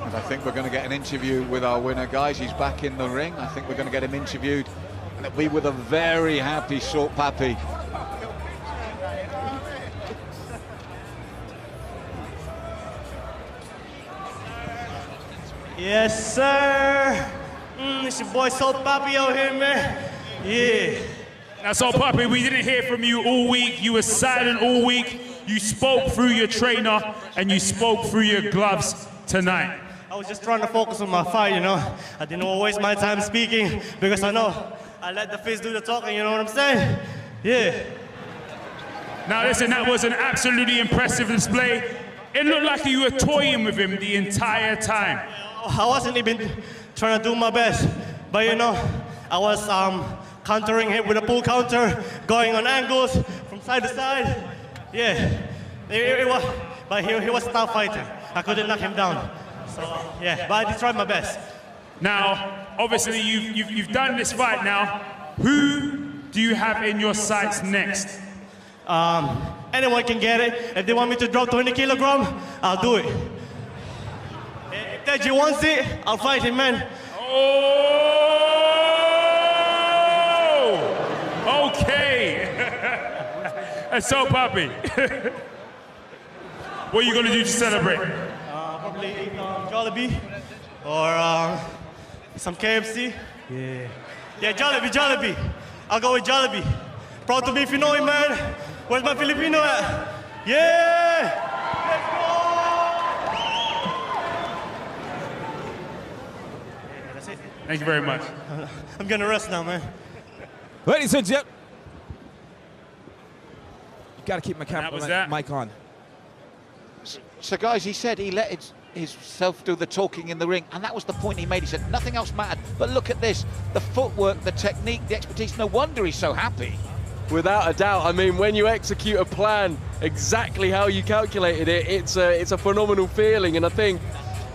I think we're going to get an interview with our winner, guys. He's back in the ring. I think we're going to get him interviewed, and it'll be with a very happy Salt Papi. Yes, sir. It's your boy Salt Papi out here, man. Yeah. Now, Salt Papi, we didn't hear from you all week. You were silent all week. You spoke through your trainer, and you spoke through your gloves tonight. I was just trying to focus on my fight, you know. I didn't want to waste my time speaking because I know I let the face do the talking, you know what I'm saying? Yeah. Now, listen, that was an absolutely impressive display. It looked like you were toying with him the entire time. I wasn't even trying to do my best, but you know, I was countering him with a pull counter, going on angles from side to side. Yeah, but he was a tough fighter. I couldn't knock him down. So yeah, but I did try my best. Now, obviously, you've done this fight now. Who do you have in your sights next? Anyone can get it. If they want me to drop 20 kilograms, I'll do it. If Deji wants it, I'll fight him, man. Oh, okay. That's so Papi. What are you gonna do to celebrate? Probably eat Jollibee or some KFC. Yeah, Jollibee. I'll go with Jollibee. Proud to be Pinoy, man. Where's my Filipino at? Yeah! Thank you very much. I'm gonna rest now, man. Ladies and gentlemen, you gotta keep my That was camera that. mic on. So, guys, he said he let himself do the talking in the ring, and that was the point he made. He said nothing else mattered. But look at this, the footwork, the technique, the expertise. No wonder he's so happy. Without a doubt. I mean, when you execute a plan exactly how you calculated it, it's a phenomenal feeling. And I think,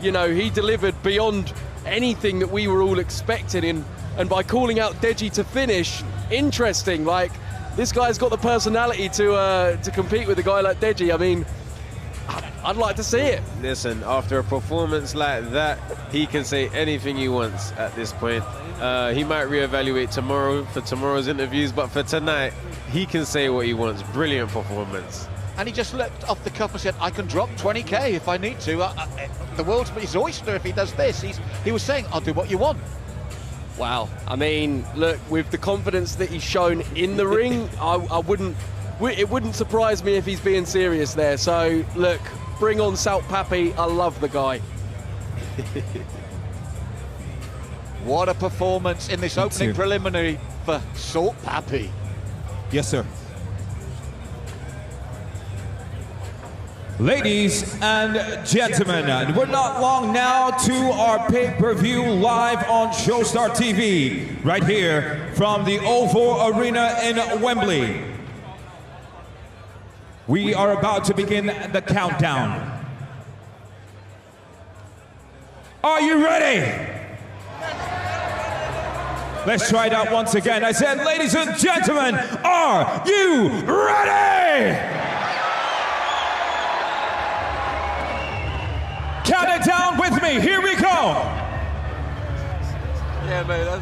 you know, he delivered beyond anything that we were all expecting. And by calling out Deji to finish, interesting. Like, this guy's got the personality to compete with a guy like Deji. I mean, I'd like to see it. Listen, after a performance like that, he can say anything he wants at this point. He might reevaluate tomorrow for tomorrow's interviews, but for tonight, he can say what he wants. Brilliant performance. And he just leapt off the cuff and said, I can drop 20K if I need to. The world's his oyster if he does this. He was saying, I'll do what you want. Wow. I mean, look, with the confidence that he's shown in the ring, it wouldn't surprise me if he's being serious there. So, look, bring on Salt Pappy. I love the guy. What a performance in this opening preliminary for Salt Pappy. Yes, sir. Ladies and gentlemen, we're not long now to our pay-per-view live on Showstar TV, right here from the Oval Arena in Wembley. We are about to begin the countdown. Are you ready? Let's try it out once again. I said, ladies and gentlemen, are you ready? Count it down with me. Here we go. Yeah, man.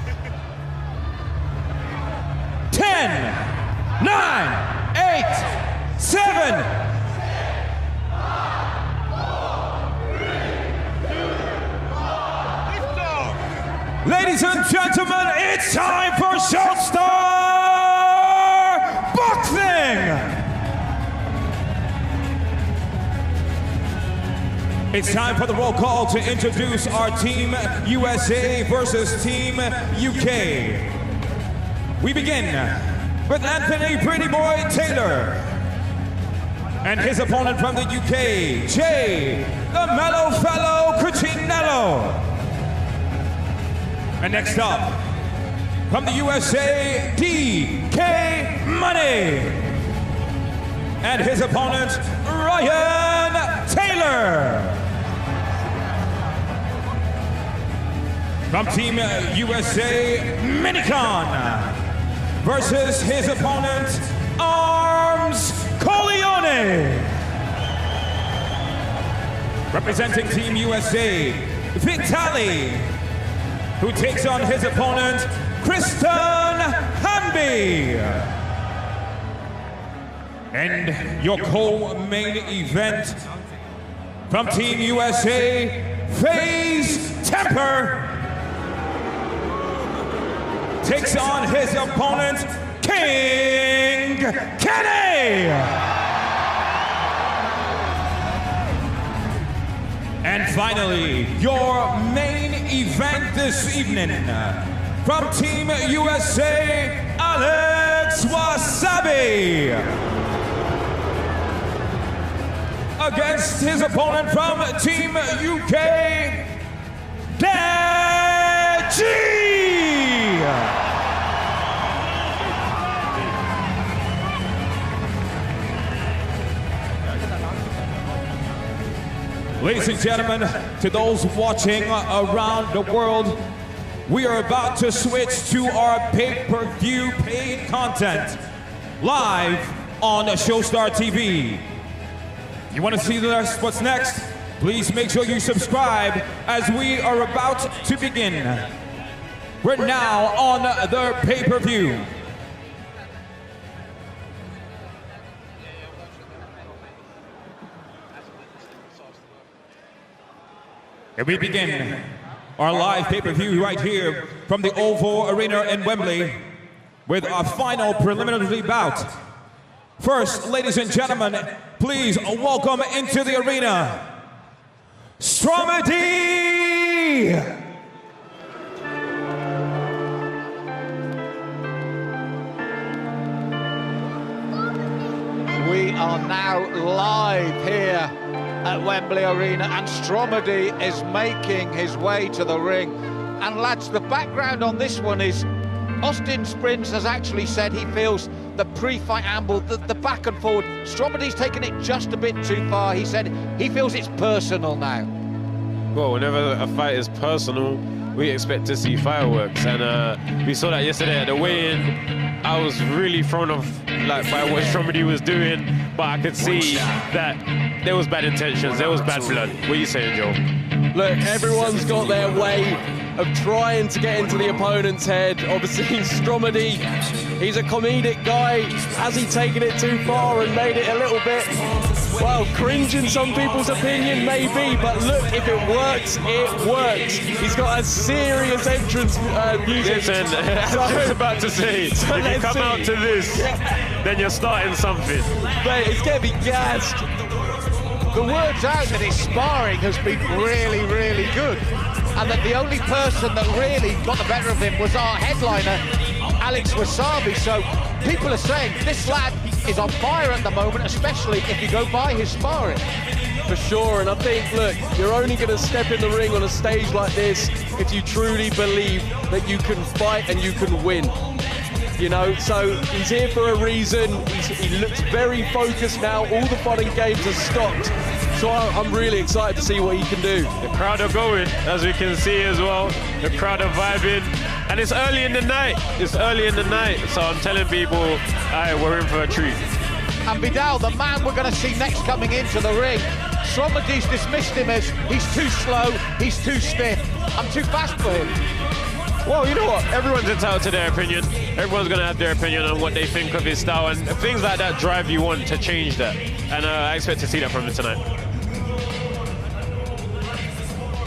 10, 9, 8, 7. Ladies and gentlemen, it's time for Showstar Boxing! It's time for the roll call to introduce our Team USA versus Team UK. We begin with Anthony Pretty Boy Taylor and his opponent from the UK, Jay the Mellow Fellow Cucinello. And next up, from the USA, DK Money. And his opponent, Ryan Taylor. From Team USA, Minicon. Versus his opponent, Arms Corleone. Representing Team USA, Vitali, who takes on his opponent, Kristen Hamby. And your co-main event from Team USA, FaZe Temper, takes on his opponent, King Kenny. And finally, your main event this evening, from Team USA, Alex Wasabi, against his opponent from Team UK, Deji. Ladies and gentlemen, to those watching around the world, we are about to switch to our pay-per-view paid content live on Showstar TV. You want to see what's next? Please make sure you subscribe as we are about to begin. We're now on the pay-per-view. And we begin our live pay-per-view right here from the Oval Arena in Wembley with our final preliminary bout. First, ladies and gentlemen, please welcome into the arena, Stromedy! We are now live here at Wembley Arena, and Stromedy is making his way to the ring. And lads, the background on this one is Austin Springs has actually said he feels the pre-fight amble, the back and forward, Stromedy's taken it just a bit too far. He said he feels it's personal now. Well, whenever a fight is personal, we expect to see fireworks, and we saw that yesterday at the weigh-in. I was really thrown off by what Stromedy was doing, but I could see that there was bad intentions, there was bad blood. What are you saying, Joe? Look, everyone's got their way of trying to get into the opponent's head. Obviously, Stromedy, he's a comedic guy. Has he taken it too far and made it a little bit, well, cringe in some people's opinion? Maybe, but look, if it works, it works. He's got a serious entrance music. Listen, I was about to say, if you come out to this, then you're starting something. Mate, it's going to be gassed. The word's out that his sparring has been really, really good, and that the only person that really got the better of him was our headliner, Alex Wasabi. So people are saying this lad is on fire at the moment, especially if you go by his sparring. For sure, and I think, look, you're only going to step in the ring on a stage like this if you truly believe that you can fight and you can win. You know, so he's here for a reason. He looks very focused now. All the fun and games have stopped. So I'm really excited to see what he can do. The crowd are going, as we can see as well. The crowd are vibing. And it's early in the night. It's early in the night. So I'm telling people, we're in for a treat. And Vidal, the man we're going to see next coming into the ring, Stromedy's dismissed him as he's too slow, he's too stiff. I'm too fast for him. Well, you know what? Everyone's entitled to their opinion. Everyone's going to have their opinion on what they think of his style, and things like that drive you on to change that. And I expect to see that from him tonight.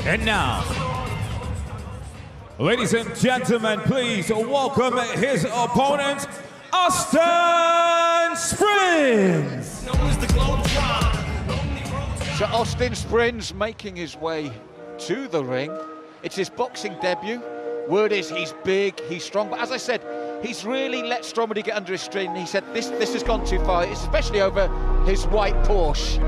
And now, ladies and gentlemen, please welcome his opponent, Austin Springs. So Austin Springs making his way to the ring. It's his boxing debut. Word is he's big, he's strong, but as I said, he's really let Stromedy get under his skin. He said this has gone too far, especially over his white Porsche.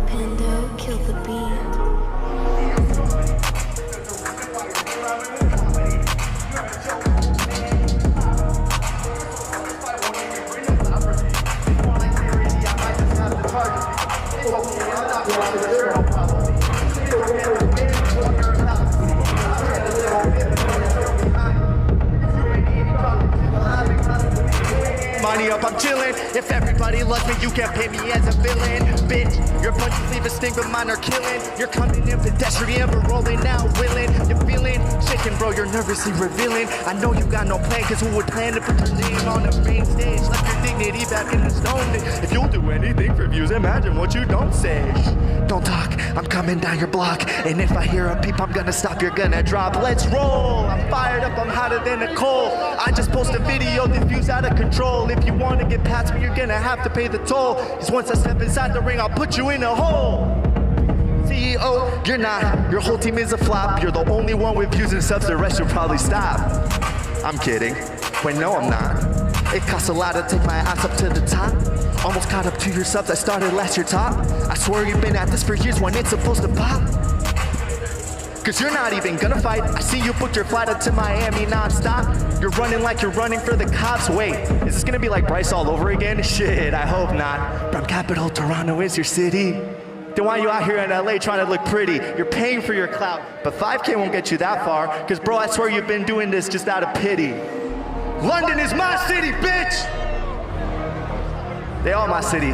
Pando killed the beat. Money up, I'm chillin'. If everybody loves me, you can't paint me as a villain. Bitch, your punches leave a sting, but mine are killing. You're coming in pedestrian, but rolling now, willing. You're feeling shaking, bro, you're nervously revealing. I know you got no plan, cause who would plan to put your name on the main stage? Left your dignity back in the stone. If you'll do anything for views, imagine what you don't say. Don't talk, I'm coming down your block. And if I hear a peep, I'm gonna stop, you're gonna drop. Let's roll, I'm fired up, I'm hotter than a coal. I just post a video, diffuse out of control. If you wanna get past me, you're gonna have to pay the toll. Cause once I step inside the ring, I'll put you in a hole. CEO, you're not, your whole team is a flop. You're the only one with views and subs, the rest will probably stop. I'm kidding, wait no I'm not. It costs a lot to take my ass up to the top. Almost caught up to your subs, I started last year top. I swear you've been at this for years when it's supposed to pop. Cause you're not even gonna fight. I see you booked your flight up to Miami non-stop. You're running like you're running for the cops. Wait, is this gonna be like Bryce all over again? Shit, I hope not. From capital, Toronto is your city. Then why you out here in LA trying to look pretty? You're paying for your clout, but 5K won't get you that far. Cause bro, I swear you've been doing this just out of pity. London is my city, bitch! They all my city.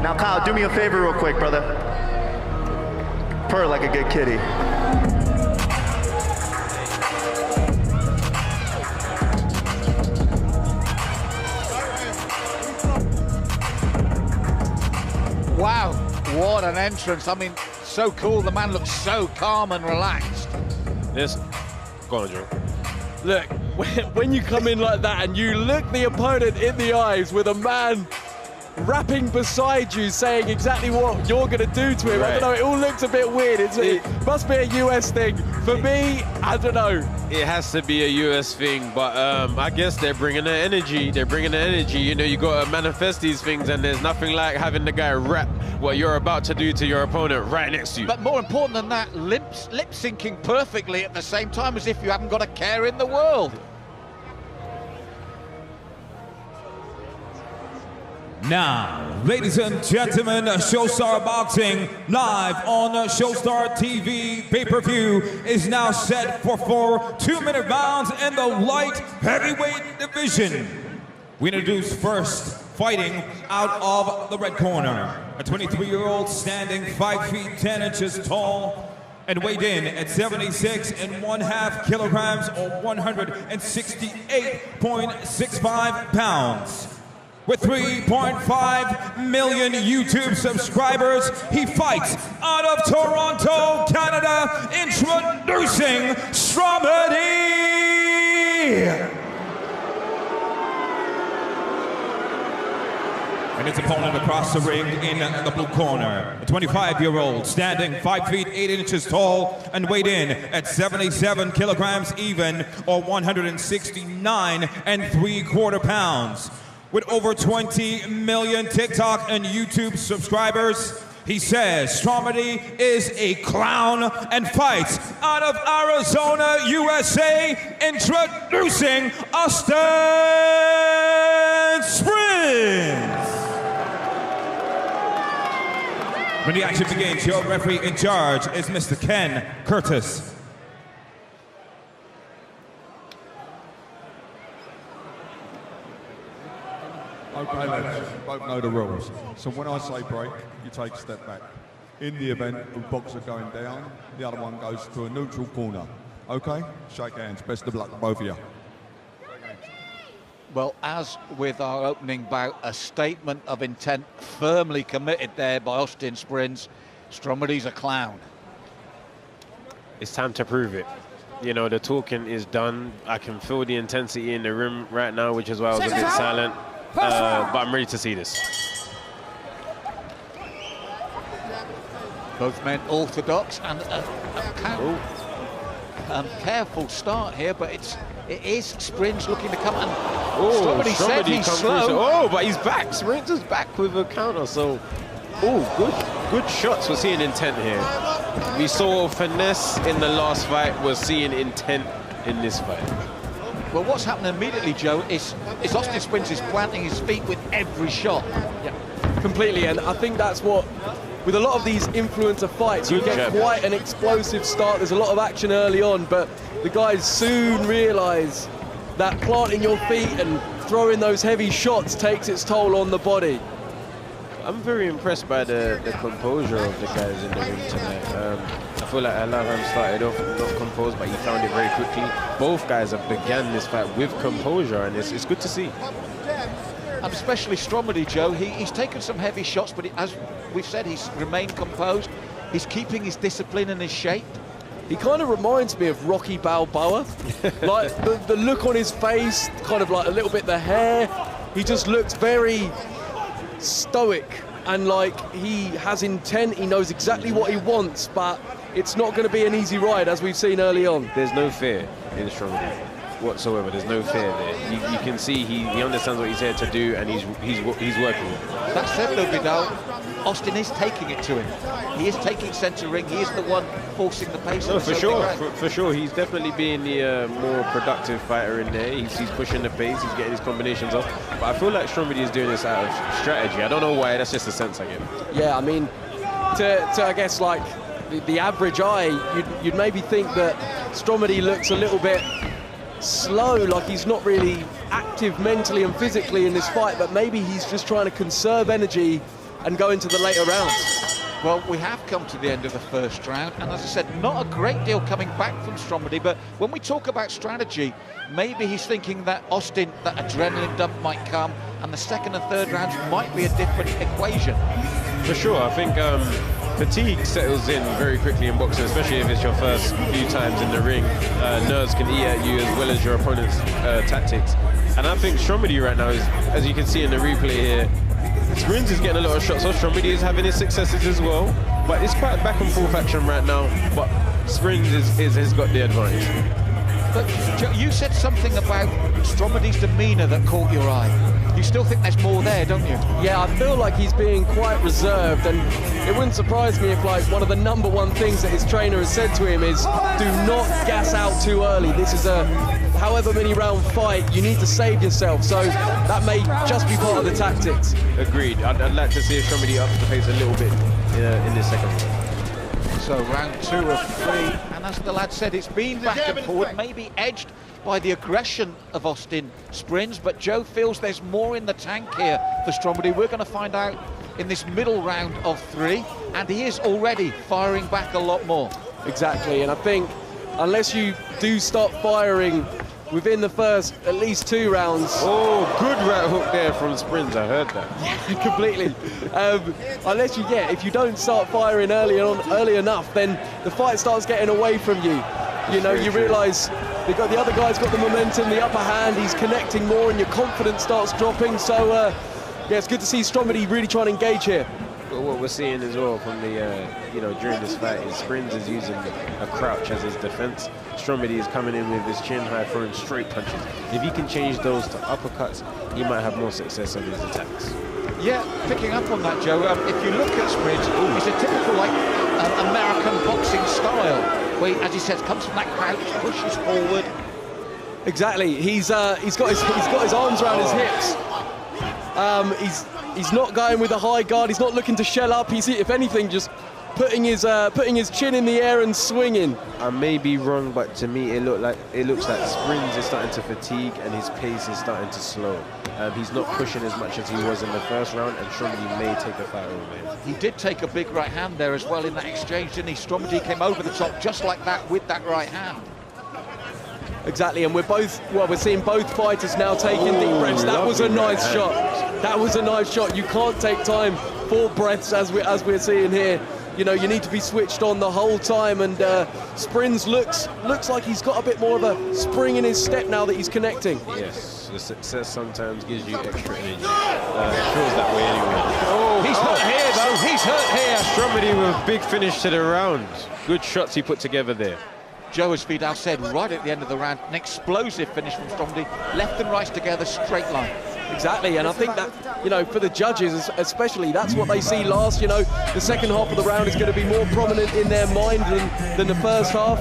Now Kyle, do me a favor real quick, brother. Purr like a good kitty. Wow, what an entrance. I mean, so cool. The man looks so calm and relaxed. Yes. Go on, Joe. Look, when you come in like that and you look the opponent in the eyes with a man rapping beside you, saying exactly what you're going to do to him. I don't know, it all looks a bit weird. It must be a US thing. For me, I don't know. It has to be a US thing, but I guess they're bringing the energy. They're bringing the energy. You know, you got to manifest these things, and there's nothing like having the guy rap what you're about to do to your opponent right next to you. But more important than that, lip syncing perfectly at the same time, as if you haven't got a care in the world. Now, ladies and gentlemen, Showstar Boxing, live on Showstar TV pay-per-view, is now set for 4 2-minute rounds in the light heavyweight division. We introduce first, fighting out of the red corner, a 23-year-old standing 5 feet 10 inches tall and weighed in at 76.5 kilograms or 168.65 pounds. With 3.5 million YouTube subscribers, he fights out of Toronto, Canada, introducing Stromedy! And his opponent across the ring in the blue corner, a 25-year-old standing 5 feet 8 inches tall and weighed in at 77 kilograms even or 169.75 pounds. With over 20 million TikTok and YouTube subscribers, he says Stromedy is a clown and fights out of Arizona, USA, introducing Austin Springs. When the action begins, your referee in charge is Mr. Ken Curtis. Okay, lads, you both know the rules. So when I say break, you take a step back. In the event of a boxer going down, the other one goes to a neutral corner. Okay? Shake hands. Best of luck to both of you. Well, as with our opening bout, a statement of intent firmly committed there by Austin Springs. Stromedy's a clown. It's time to prove it. You know, the talking is done. I can feel the intensity in the room right now, which is why I was a bit silent. But I'm ready to see this. Both men orthodox and careful start here, but it is Springs looking to come and Stromedy said he's slow. But he's back. Springs is back with a counter. So, good shots. We're seeing intent here. We saw finesse in the last fight. We're seeing intent in this fight. Well, what's happening immediately, Joe, is Austin Springs is planting his feet with every shot. Yeah, completely, and I think that's what, with a lot of these influencer fights, you get quite an explosive start. There's a lot of action early on, but the guys soon realise that planting your feet and throwing those heavy shots takes its toll on the body. I'm very impressed by the composure of the guys in the ring tonight. I feel like Alaram started off not composed, but he found it very quickly. Both guys have began this fight with composure, and it's good to see. And especially Stromedy, Joe, he's taken some heavy shots, but as we've said, he's remained composed. He's keeping his discipline and his shape. He kind of reminds me of Rocky Balboa. Like the look on his face, kind of like a little bit the hair. He just looks very stoic and like he has intent. He knows exactly what he wants, but it's not going to be an easy ride, as we've seen early on. There's no fear in Stromedy whatsoever. There's no fear there. You can see he understands what he's here to do, and he's working. That said, though, Vidal, Austin is taking it to him. He is taking centre ring. He is the one forcing the pace. No, for sure, for sure. He's definitely being the more productive fighter in there. He's pushing the pace. He's getting his combinations off. But I feel like Stromedy is doing this out of strategy. I don't know why. That's just the sense I get. Yeah, I mean, to I guess like the average eye, you'd maybe think that Stromedy looks a little bit slow, like he's not really active mentally and physically in this fight, but maybe he's just trying to conserve energy and go into the later rounds. Well, we have come to the end of the first round, and as I said, not a great deal coming back from Stromedy, but when we talk about strategy, maybe he's thinking that Austin, that adrenaline dump might come, and the second and third rounds might be a different equation. For sure, I think fatigue settles in very quickly in boxing, especially if it's your first few times in the ring. Nerves can eat at you as well as your opponent's tactics. And I think Stromedy right now is, as you can see in the replay here, Springs is getting a lot of shots off. Stromedy is having his successes as well. But it's quite back and forth action right now. But Springs has got the advantage. But Joe, you said something about Stromedy's demeanour that caught your eye. You still think there's more there, don't you? Yeah, I feel like he's being quite reserved, and it wouldn't surprise me if like one of the #1 things that his trainer has said to him is do not gas out too early. This is a however many round fight, you need to save yourself, so that may just be part of the tactics. Agreed. I'd like to see Stromedy up the pace a little bit in this second round. So round 2 of 3, and as the lad said, it's been back and forward, maybe edged by the aggression of Austin Springs, but Joe feels there's more in the tank here for Stromedy. We're going to find out in this middle round of 3, and he is already firing back a lot more. Exactly, and I think unless you do start firing within the first at least 2 rounds. Oh, good right hook there from Springs, I heard that. Yeah, completely. Unless you if you don't start firing early enough, then the fight starts getting away from you. You know, you realise the other guy's got the momentum, the upper hand, he's connecting more, and your confidence starts dropping. So, yeah, it's good to see Stromedy really trying to engage here. But what we're seeing as well from the, during this fight is Springs is using a crouch as his defense. Stromedy is coming in with his chin high, throwing straight punches. If he can change those to uppercuts, he might have more success on his attacks. Yeah, picking up on that, Joe. If you look at Springs, it's a typical American boxing style, where, as he says, comes from that crouch, pushes forward. Exactly. He's got his arms around his hips. He's not going with a high guard. He's not looking to shell up. He's, if anything, just putting his chin in the air and swinging. I may be wrong, but to me it looks like Springs is starting to fatigue and his pace is starting to slow. He's not pushing as much as he was in the first round, and Stromedy may take the fight over him. He did take a big right hand there as well in that exchange, didn't he? Stromedy came over the top just like that with that right hand. Exactly, and we're seeing both fighters now taking deep breaths. That was a nice shot. That was a nice shot. You can't take time for breaths as we're seeing here. You know, you need to be switched on the whole time, and Springs looks like he's got a bit more of a spring in his step now that he's connecting. Yes, the success sometimes gives you extra energy. It feels that way anyway. He's hurt here, though. He's hurt here. Stromedy with a big finish to the round. Good shots he put together there. Joe, as Vidal said, right at the end of the round, an explosive finish from Stromedy. Left and right together, straight line. Exactly, and I think that, for the judges especially, that's what they see last. The second half of the round is going to be more prominent in their mind than the first half.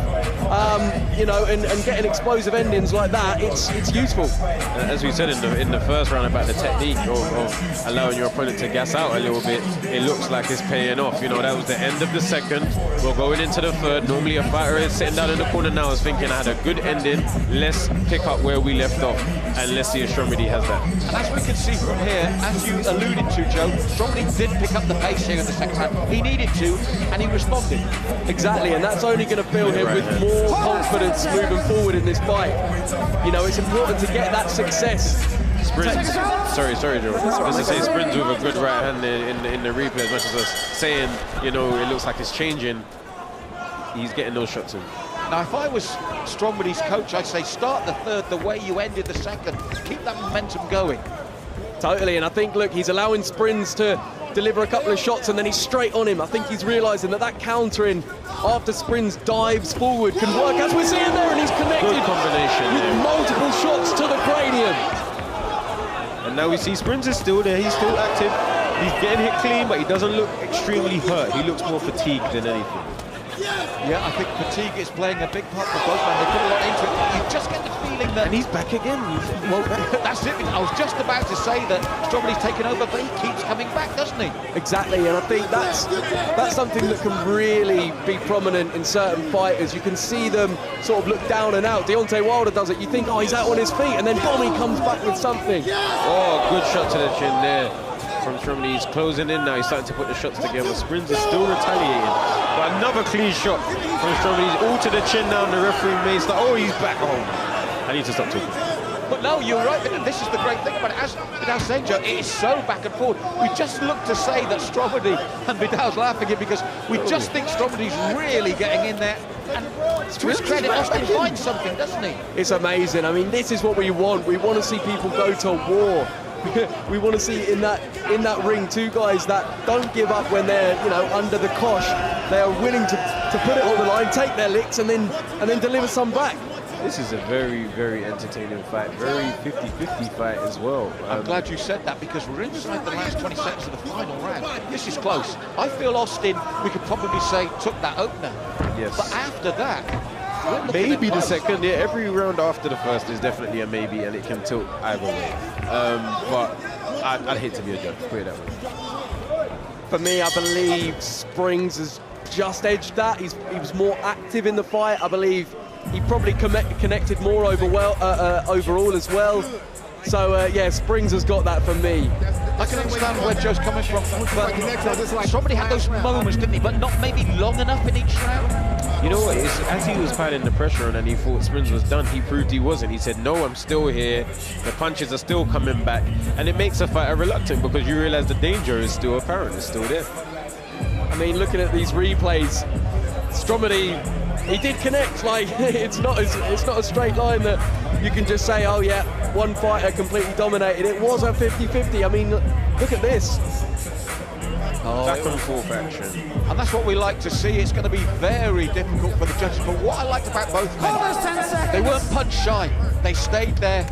And getting explosive endings like that, it's useful. As we said in the first round about the technique of allowing your opponent to gas out a little bit, it looks like it's paying off. That was the end of the second. We're going into the third. Normally a fighter is sitting down in the corner now is thinking, I had a good ending. Let's pick up where we left off, and let's see if Stromedy has that. And as we can see from here, as you alluded to, Joe, Stromedy did pick up the pace here in the second round. He needed to, and he responded. Exactly, and that's only going to fill him with more confidence moving forward in this fight. It's important to get that success. Springs, sorry, Joe. Just to say, Springs with a good right hand in the replay, as much as us saying, it looks like it's changing. He's getting those shots in. Now, if I was Stromedy's coach, I'd say start the third the way you ended the second. Keep that momentum going. Totally, and I think, look, he's allowing Springs to deliver a couple of shots and then he's straight on him. I think he's realising that countering after Springs dives forward can work, as we're seeing there, and he's connected. Good combination with multiple shots to the cranium. And now we see Springs is still there, he's still active. He's getting hit clean, but he doesn't look extremely hurt. He looks more fatigued than anything. Yeah, I think fatigue is playing a big part for both men. They put a lot into it. You just get the feeling that... And he's back again. Well, that's it. I was just about to say that Stromedy's taken over, but he keeps coming back, doesn't he? Exactly, and I think that's something that can really be prominent in certain fighters. You can see them sort of look down and out. Deontay Wilder does it. You think, oh, he's out on his feet, and then boom, he comes back with something. Oh, good shot to the chin there from Stromedy. He's closing in now. He's starting to put the shots together. Springs is still retaliating. But another clean shot from Stromedy. He's all to the chin now, and the referee may start. Oh, he's back home. I need to stop talking. But no, you're right, and this is the great thing about it. As Vidal said, Joe, it is so back and forth. We just look to say that Stromedy, and Vidal's laughing at, because we just think Stromedy's really getting in there. And to his credit, Austin finds something, doesn't he? It's amazing. I mean, this is what we want. We want to see people go to war. We want to see in that ring two guys that don't give up when they're, you know, under the cosh. They are willing to put it on the line, take their licks, and then deliver some back. This is a very, very entertaining fight. Very 50-50 fight as well. I'm glad you said that because we're inside the last 20 seconds of the final round. This is close. I feel Austin, we could probably say, took that opener. Yes. But after that, maybe the second. Yeah, every round after the first is definitely a maybe, and it can tilt either way. But I'd hate to be a judge. Put it that way. For me, I believe Springs has just edged that. He was more active in the fight. I believe he probably connected more overall as well. So yeah, Springs has got that for me. I can understand where Joe's coming from, but somebody had those moments, didn't he? But not maybe long enough in each round. You know what? As he was piling the pressure on and he thought Springs was done, he proved he wasn't. He said, no, I'm still here. The punches are still coming back. And it makes a fighter reluctant because you realize the danger is still apparent. It's still there. I mean, looking at these replays, Stromedy, he did connect. Like, it's not a straight line that you can just say, oh yeah, one fighter completely dominated. It was a 50-50. I mean, look at this. Back and forth action. And that's what we like to see. It's going to be very difficult for the judges. But what I liked about both men, they weren't punch shy. They stayed there.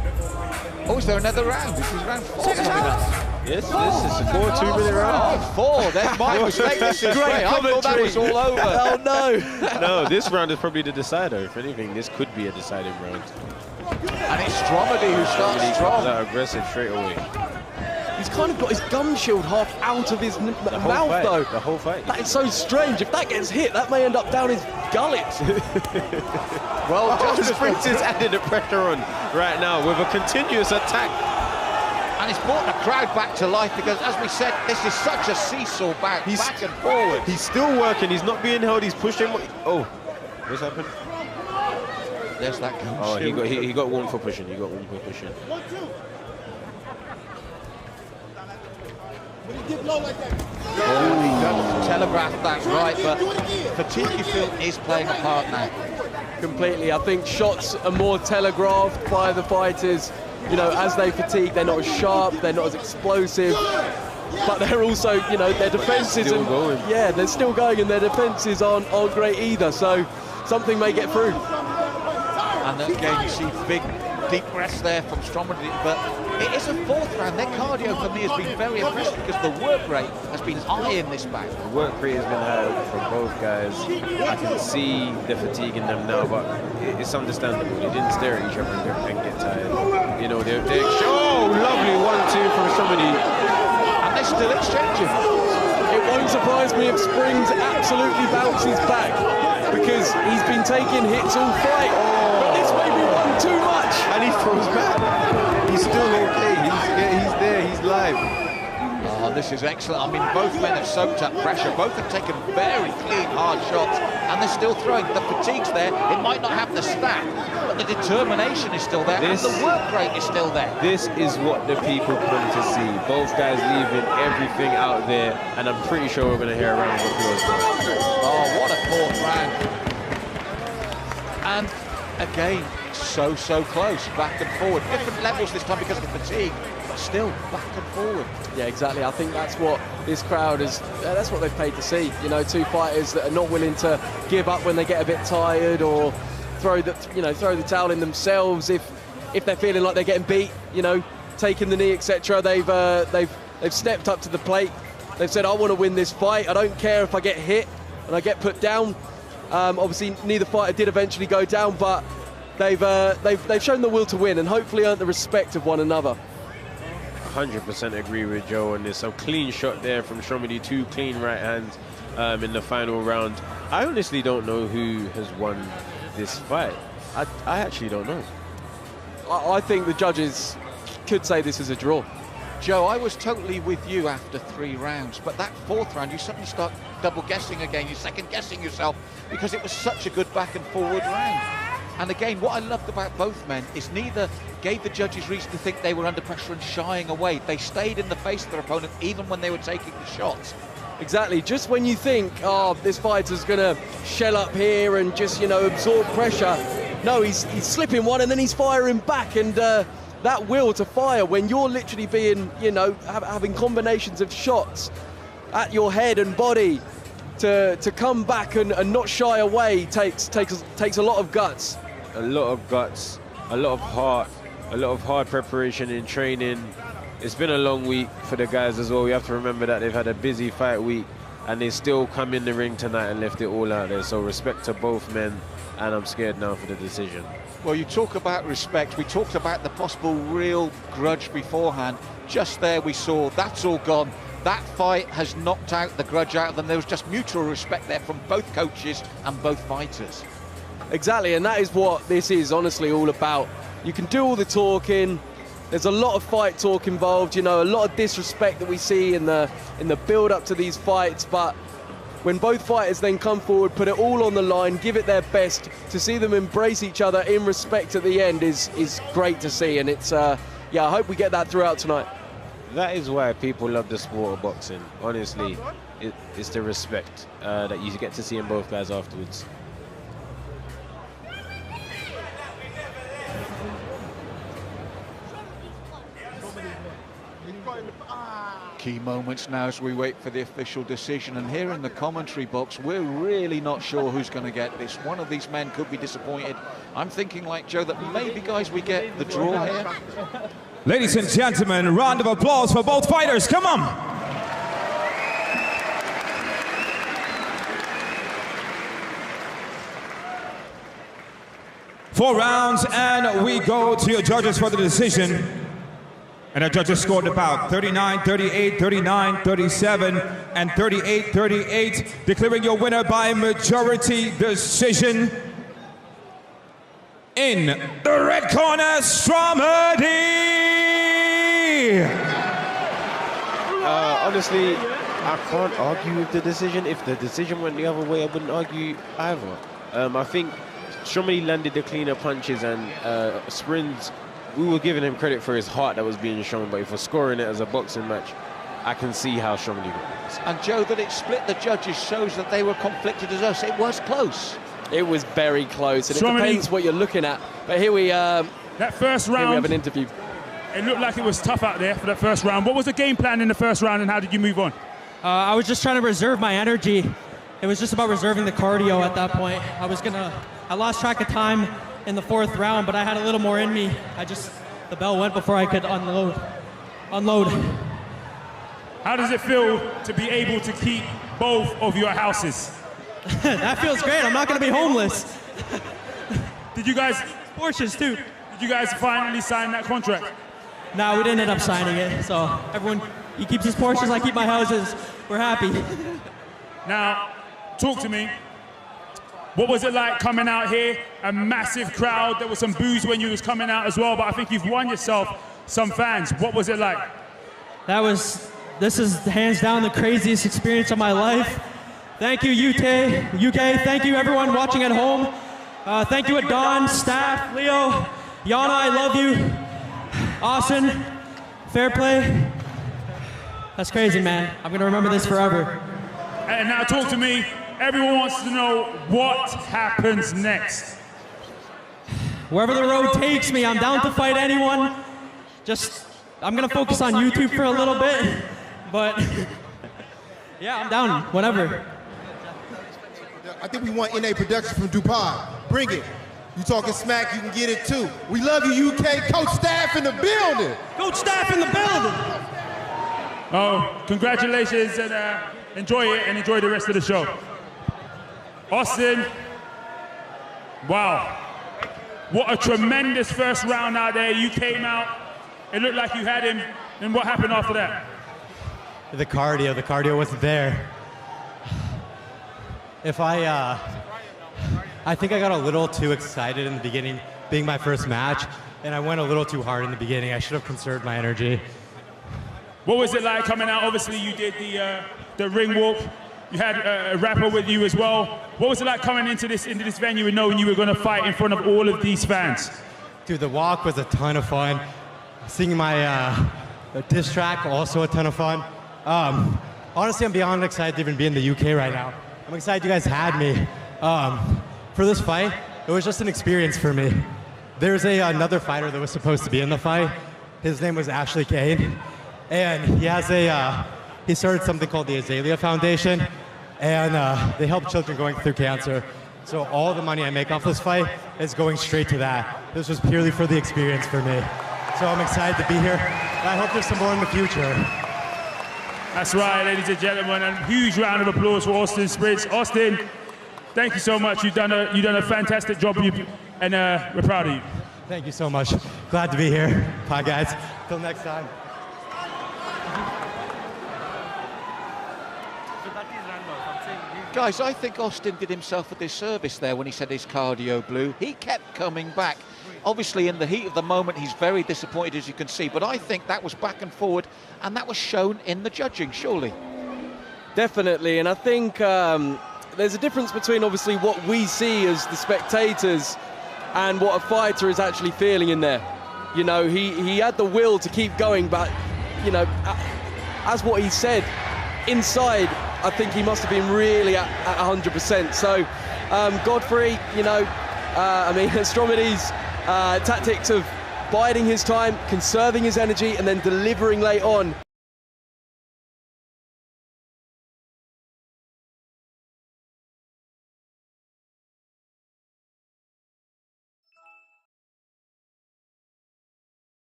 Oh, is there another round? This is round 4 coming up. Yes, this is a 4 2-minute round. Oh, 4. That's my mistake. This is great. I thought that was all over. Oh, no. No, this round is probably the decider. If anything, this could be a deciding round. And it's Stromedy who starts strong. Comes out aggressive straight away. He's kind of got his gum shield half out of his mouth, though. The whole fight. That is so strange. If that gets hit, that may end up down his gullet. Well, Springs is adding the pressure on right now with a continuous attack. And it's brought the crowd back to life because, as we said, this is such a seesaw back and forward. He's still working. He's not being held. He's pushing. Oh, what's happened? There's that gum Oh, shield. he got one for pushing. He got one for pushing. Oh, he doesn't telegraph that right, but fatigue, you feel, is playing a part now. Completely. I think shots are more telegraphed by the fighters. You know, as they fatigue, they're not as sharp, they're not as explosive, but they're also, you know, their defenses still going. Yeah, they're still going, and their defenses aren't great either. So something may get through. And again, you see big, deep breaths there from Stromedy, but it is a 4th round. Their cardio for me has been very impressive because the work rate has been high in this bout. The work rate has been high for both guys. I can see the fatigue in them now, but it's understandable. They didn't stare at each other and get tired. You know, they're oh, lovely 1-2 from Stromedy. And they're still exchanging. It won't surprise me if Springs absolutely bounces back because he's been taking hits all fight. But this may be one too much. And he throws back. He's still okay. He's there. He's live. Oh, this is excellent. I mean, both men have soaked up pressure. Both have taken very clean, hard shots, and they're still throwing. The fatigue's there. It might not have the stat, but the determination is still there, and the work rate is still there. This is what the people come to see. Both guys leaving everything out there, and I'm pretty sure we're going to hear a round of applause. Oh, what a 4th round. And again, so close, back and forward. Different levels this time because of the fatigue, but still back and forward. Yeah, exactly. I think that's what this crowd is. That's what they've paid to see. You know, two fighters that are not willing to give up when they get a bit tired or throw the towel in themselves if they're feeling like they're getting beat. You know, taking the knee, etc. They've stepped up to the plate. They've said, I want to win this fight. I don't care if I get hit and I get put down. Obviously, neither fighter did eventually go down, but they've shown the will to win and hopefully earned the respect of one another. 100% agree with Joe on this. Some clean shot there from Stromedy, 2 clean right hands in the final round. I honestly don't know who has won this fight. I actually don't know. I think the judges could say this is a draw. Joe, I was totally with you after 3 rounds, but that 4th round, you suddenly start double guessing again. You're second guessing yourself because it was such a good back and forward round. And again, what I loved about both men is neither gave the judges reason to think they were under pressure and shying away. They stayed in the face of their opponent even when they were taking the shots. Exactly. Just when you think, oh, this fighter's going to shell up here and just, you know, absorb pressure. No, he's slipping one and then he's firing back. And that will to fire when you're literally being, you know, having combinations of shots at your head and body, to come back and not shy away takes a lot of guts. A lot of guts, a lot of heart, a lot of hard preparation in training. It's been a long week for the guys as well. We have to remember that they've had a busy fight week and they still come in the ring tonight and left it all out there. So respect to both men, and I'm scared now for the decision. Well, you talk about respect. We talked about the possible real grudge beforehand. Just there we saw that's all gone. That fight has knocked out the grudge out of them. There was just mutual respect there from both coaches and both fighters. Exactly, and that is what this is honestly all about. You can do all the talking. There's a lot of fight talk involved, you know, a lot of disrespect that we see in the build-up to these fights, but when both fighters then come forward, put it all on the line, give it their best, to see them embrace each other in respect at the end is great to see, and it's, yeah, I hope we get that throughout tonight. That is why people love the sport of boxing. Honestly, it's the respect that you get to see in both guys afterwards. Key moments now as we wait for the official decision, and here in the commentary box we're really not sure who's going to get this. One of these men could be disappointed. I'm thinking, like Joe, that maybe, guys, we get the draw here. Ladies and gentlemen, round of applause for both fighters. Come on. Four rounds, and we go to your judges for the decision. And our judges scored about 39, 38, 39, 37, and 38, 38, declaring your winner by majority decision. In the red corner, Stromedy! Honestly, I can't argue with the decision. If the decision went the other way, I wouldn't argue either. I think Stromedy landed the cleaner punches, and Sprins, we were giving him credit for his heart that was being shown, but if we're scoring it as a boxing match, I can see how Stromedy got this. And Joe, that it split the judges shows that they were conflicted as us. It was close. It was very close, and it depends what you're looking at. But here we that first round, here we have an interview. It looked like it was tough out there for that first round. What was the game plan in the first round, and how did you move on? I was just trying to reserve my energy. It was just about reserving the cardio at that point. I lost track of time in the fourth round, but I had a little more in me. The bell went before I could unload. How does it feel to be able to keep both of your houses? That feels great. I'm not going to be homeless. Did you guys... Porsches, too. Did you guys finally sign that contract? No, we didn't end up signing it. So everyone, he keeps his Porsches, I keep my houses. We're happy. Now, talk to me. What was it like coming out here? A massive crowd. There was some boos when you was coming out as well, but I think you've won yourself some fans. What was it like? This is hands down the craziest experience of my life. Thank you, UK. Thank you, everyone watching at home. Thank you, Don, staff, Leo, Yana, I love you. Austin, fair play. That's crazy, man. I'm gonna remember this forever. And now talk to me. Everyone wants to know what happens next. Wherever the road takes me, I'm down to fight anyone. I'm gonna focus on YouTube for a little bit, but yeah, I'm down, whatever. I think we want NA production from DuPont. Bring it. You talking smack, you can get it too. We love you, UK. Coach Staff in the building. Coach Staff in the building. Oh, congratulations, and enjoy it, and enjoy the rest of the show. Austin, wow. What a tremendous first round out there. You came out, it looked like you had him, and what happened after that? The cardio wasn't there. I think I got a little too excited in the beginning, being my first match, and I went a little too hard in the beginning. I should have conserved my energy. What was it like coming out? Obviously, you did the ring walk. You had a rapper with you as well. What was it like coming into this venue and knowing you were going to fight in front of all of these fans? Dude, the walk was a ton of fun. Singing my diss track, also a ton of fun. Honestly, I'm beyond excited to even be in the UK right now. I'm excited you guys had me. For this fight, it was just an experience for me. there's another fighter that was supposed to be in the fight. His name was Ashley Kane, and he started something called the Azalea Foundation, and they help children going through cancer. So all the money I make off this fight is going straight to that. This was purely for the experience for me. So I'm excited to be here, and I hope there's some more in the future. That's right, ladies and gentlemen, and huge round of applause for Austin Spritz. Austin, thank you so much. You've done a fantastic job, and we're proud of you. Thank you so much. Glad to be here. Bye, guys. Till next time. Guys, I think Austin did himself a disservice there when he said his cardio blew. He kept coming back. Obviously, in the heat of the moment, he's very disappointed, as you can see. But I think that was back and forward, and that was shown in the judging, surely. Definitely, and I think there's a difference between obviously what we see as the spectators and what a fighter is actually feeling in there. You know, he had the will to keep going, but, you know, as what he said, inside, I think he must have been really at 100%. So, Godfrey, you know, I mean, Stromede's tactics of biding his time, conserving his energy, and then delivering late on.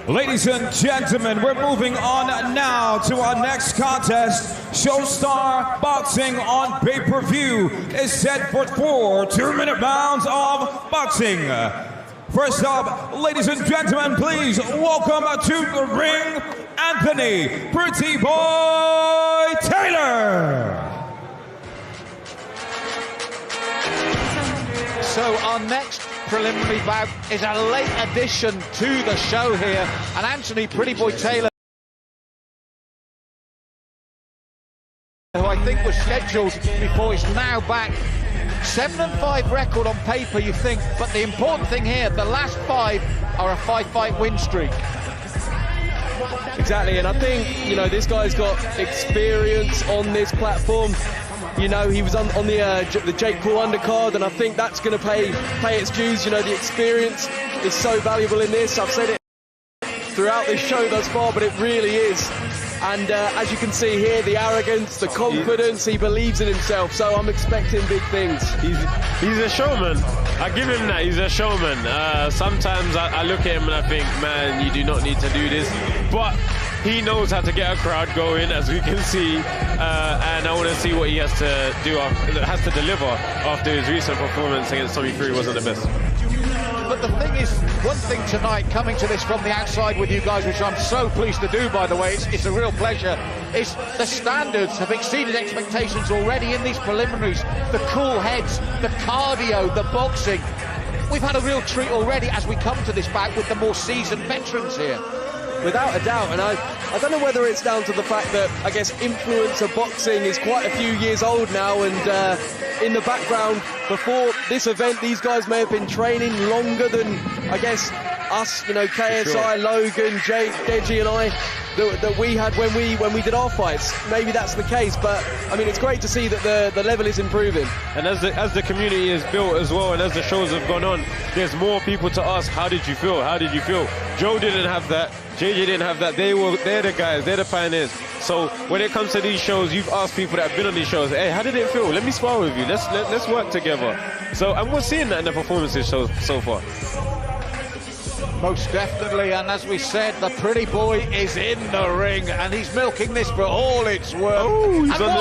Ladies and gentlemen, we're moving on now to our next contest. Showstar Boxing on pay-per-view is set for 4 2-minute rounds of boxing. First up, ladies and gentlemen, please welcome to the ring, Anthony Pretty Boy Taylor. So our next preliminary bout is a late addition to the show here, and Anthony Pretty Boy Taylor, who I think was scheduled before, is now back. 7-5 record on paper, you think, but the important thing here, the last 5 are a 5-fight win streak. Exactly, and I think, you know, this guy's got experience on this platform. You know, he was on the Jake Paul undercard, and I think that's going to pay its dues. You know, the experience is so valuable in this. I've said it throughout this show thus far, but it really is. And as you can see here, the arrogance, the confidence, he believes in himself. So I'm expecting big things. He's a showman. I give him that. He's a showman. Sometimes I look at him and I think, man, you do not need to do this. But he knows how to get a crowd going, as we can see, and I want to see what he has to do, has to deliver after his recent performance against Tommy Fury wasn't the best. But the thing is, one thing tonight, coming to this from the outside with you guys, which I'm so pleased to do, by the way, it's a real pleasure, is the standards have exceeded expectations already in these preliminaries. The cool heads, the cardio, the boxing. We've had a real treat already as we come to this bout with the more seasoned veterans here. Without a doubt, and I don't know whether it's down to the fact that, I guess, influencer boxing is quite a few years old now, and in the background, before this event, these guys may have been training longer than, I guess, us, you know, KSI, sure. Logan, Jake, Deji and I, that we had when we did our fights. Maybe that's the case, but I mean, it's great to see that the level is improving. And as the community is built as well, and as the shows have gone on, there's more people to ask, how did you feel? How did you feel? Joe didn't have that. JJ didn't have that. They're the guys. They're the pioneers. So when it comes to these shows, you've asked people that have been on these shows, hey, how did it feel? Let me spar with you. Let's work together. So, and we're seeing that in the performances so far. Most definitely, and as we said, the Pretty Boy is in the ring, and he's milking this for all it's worth. Oh, he's on the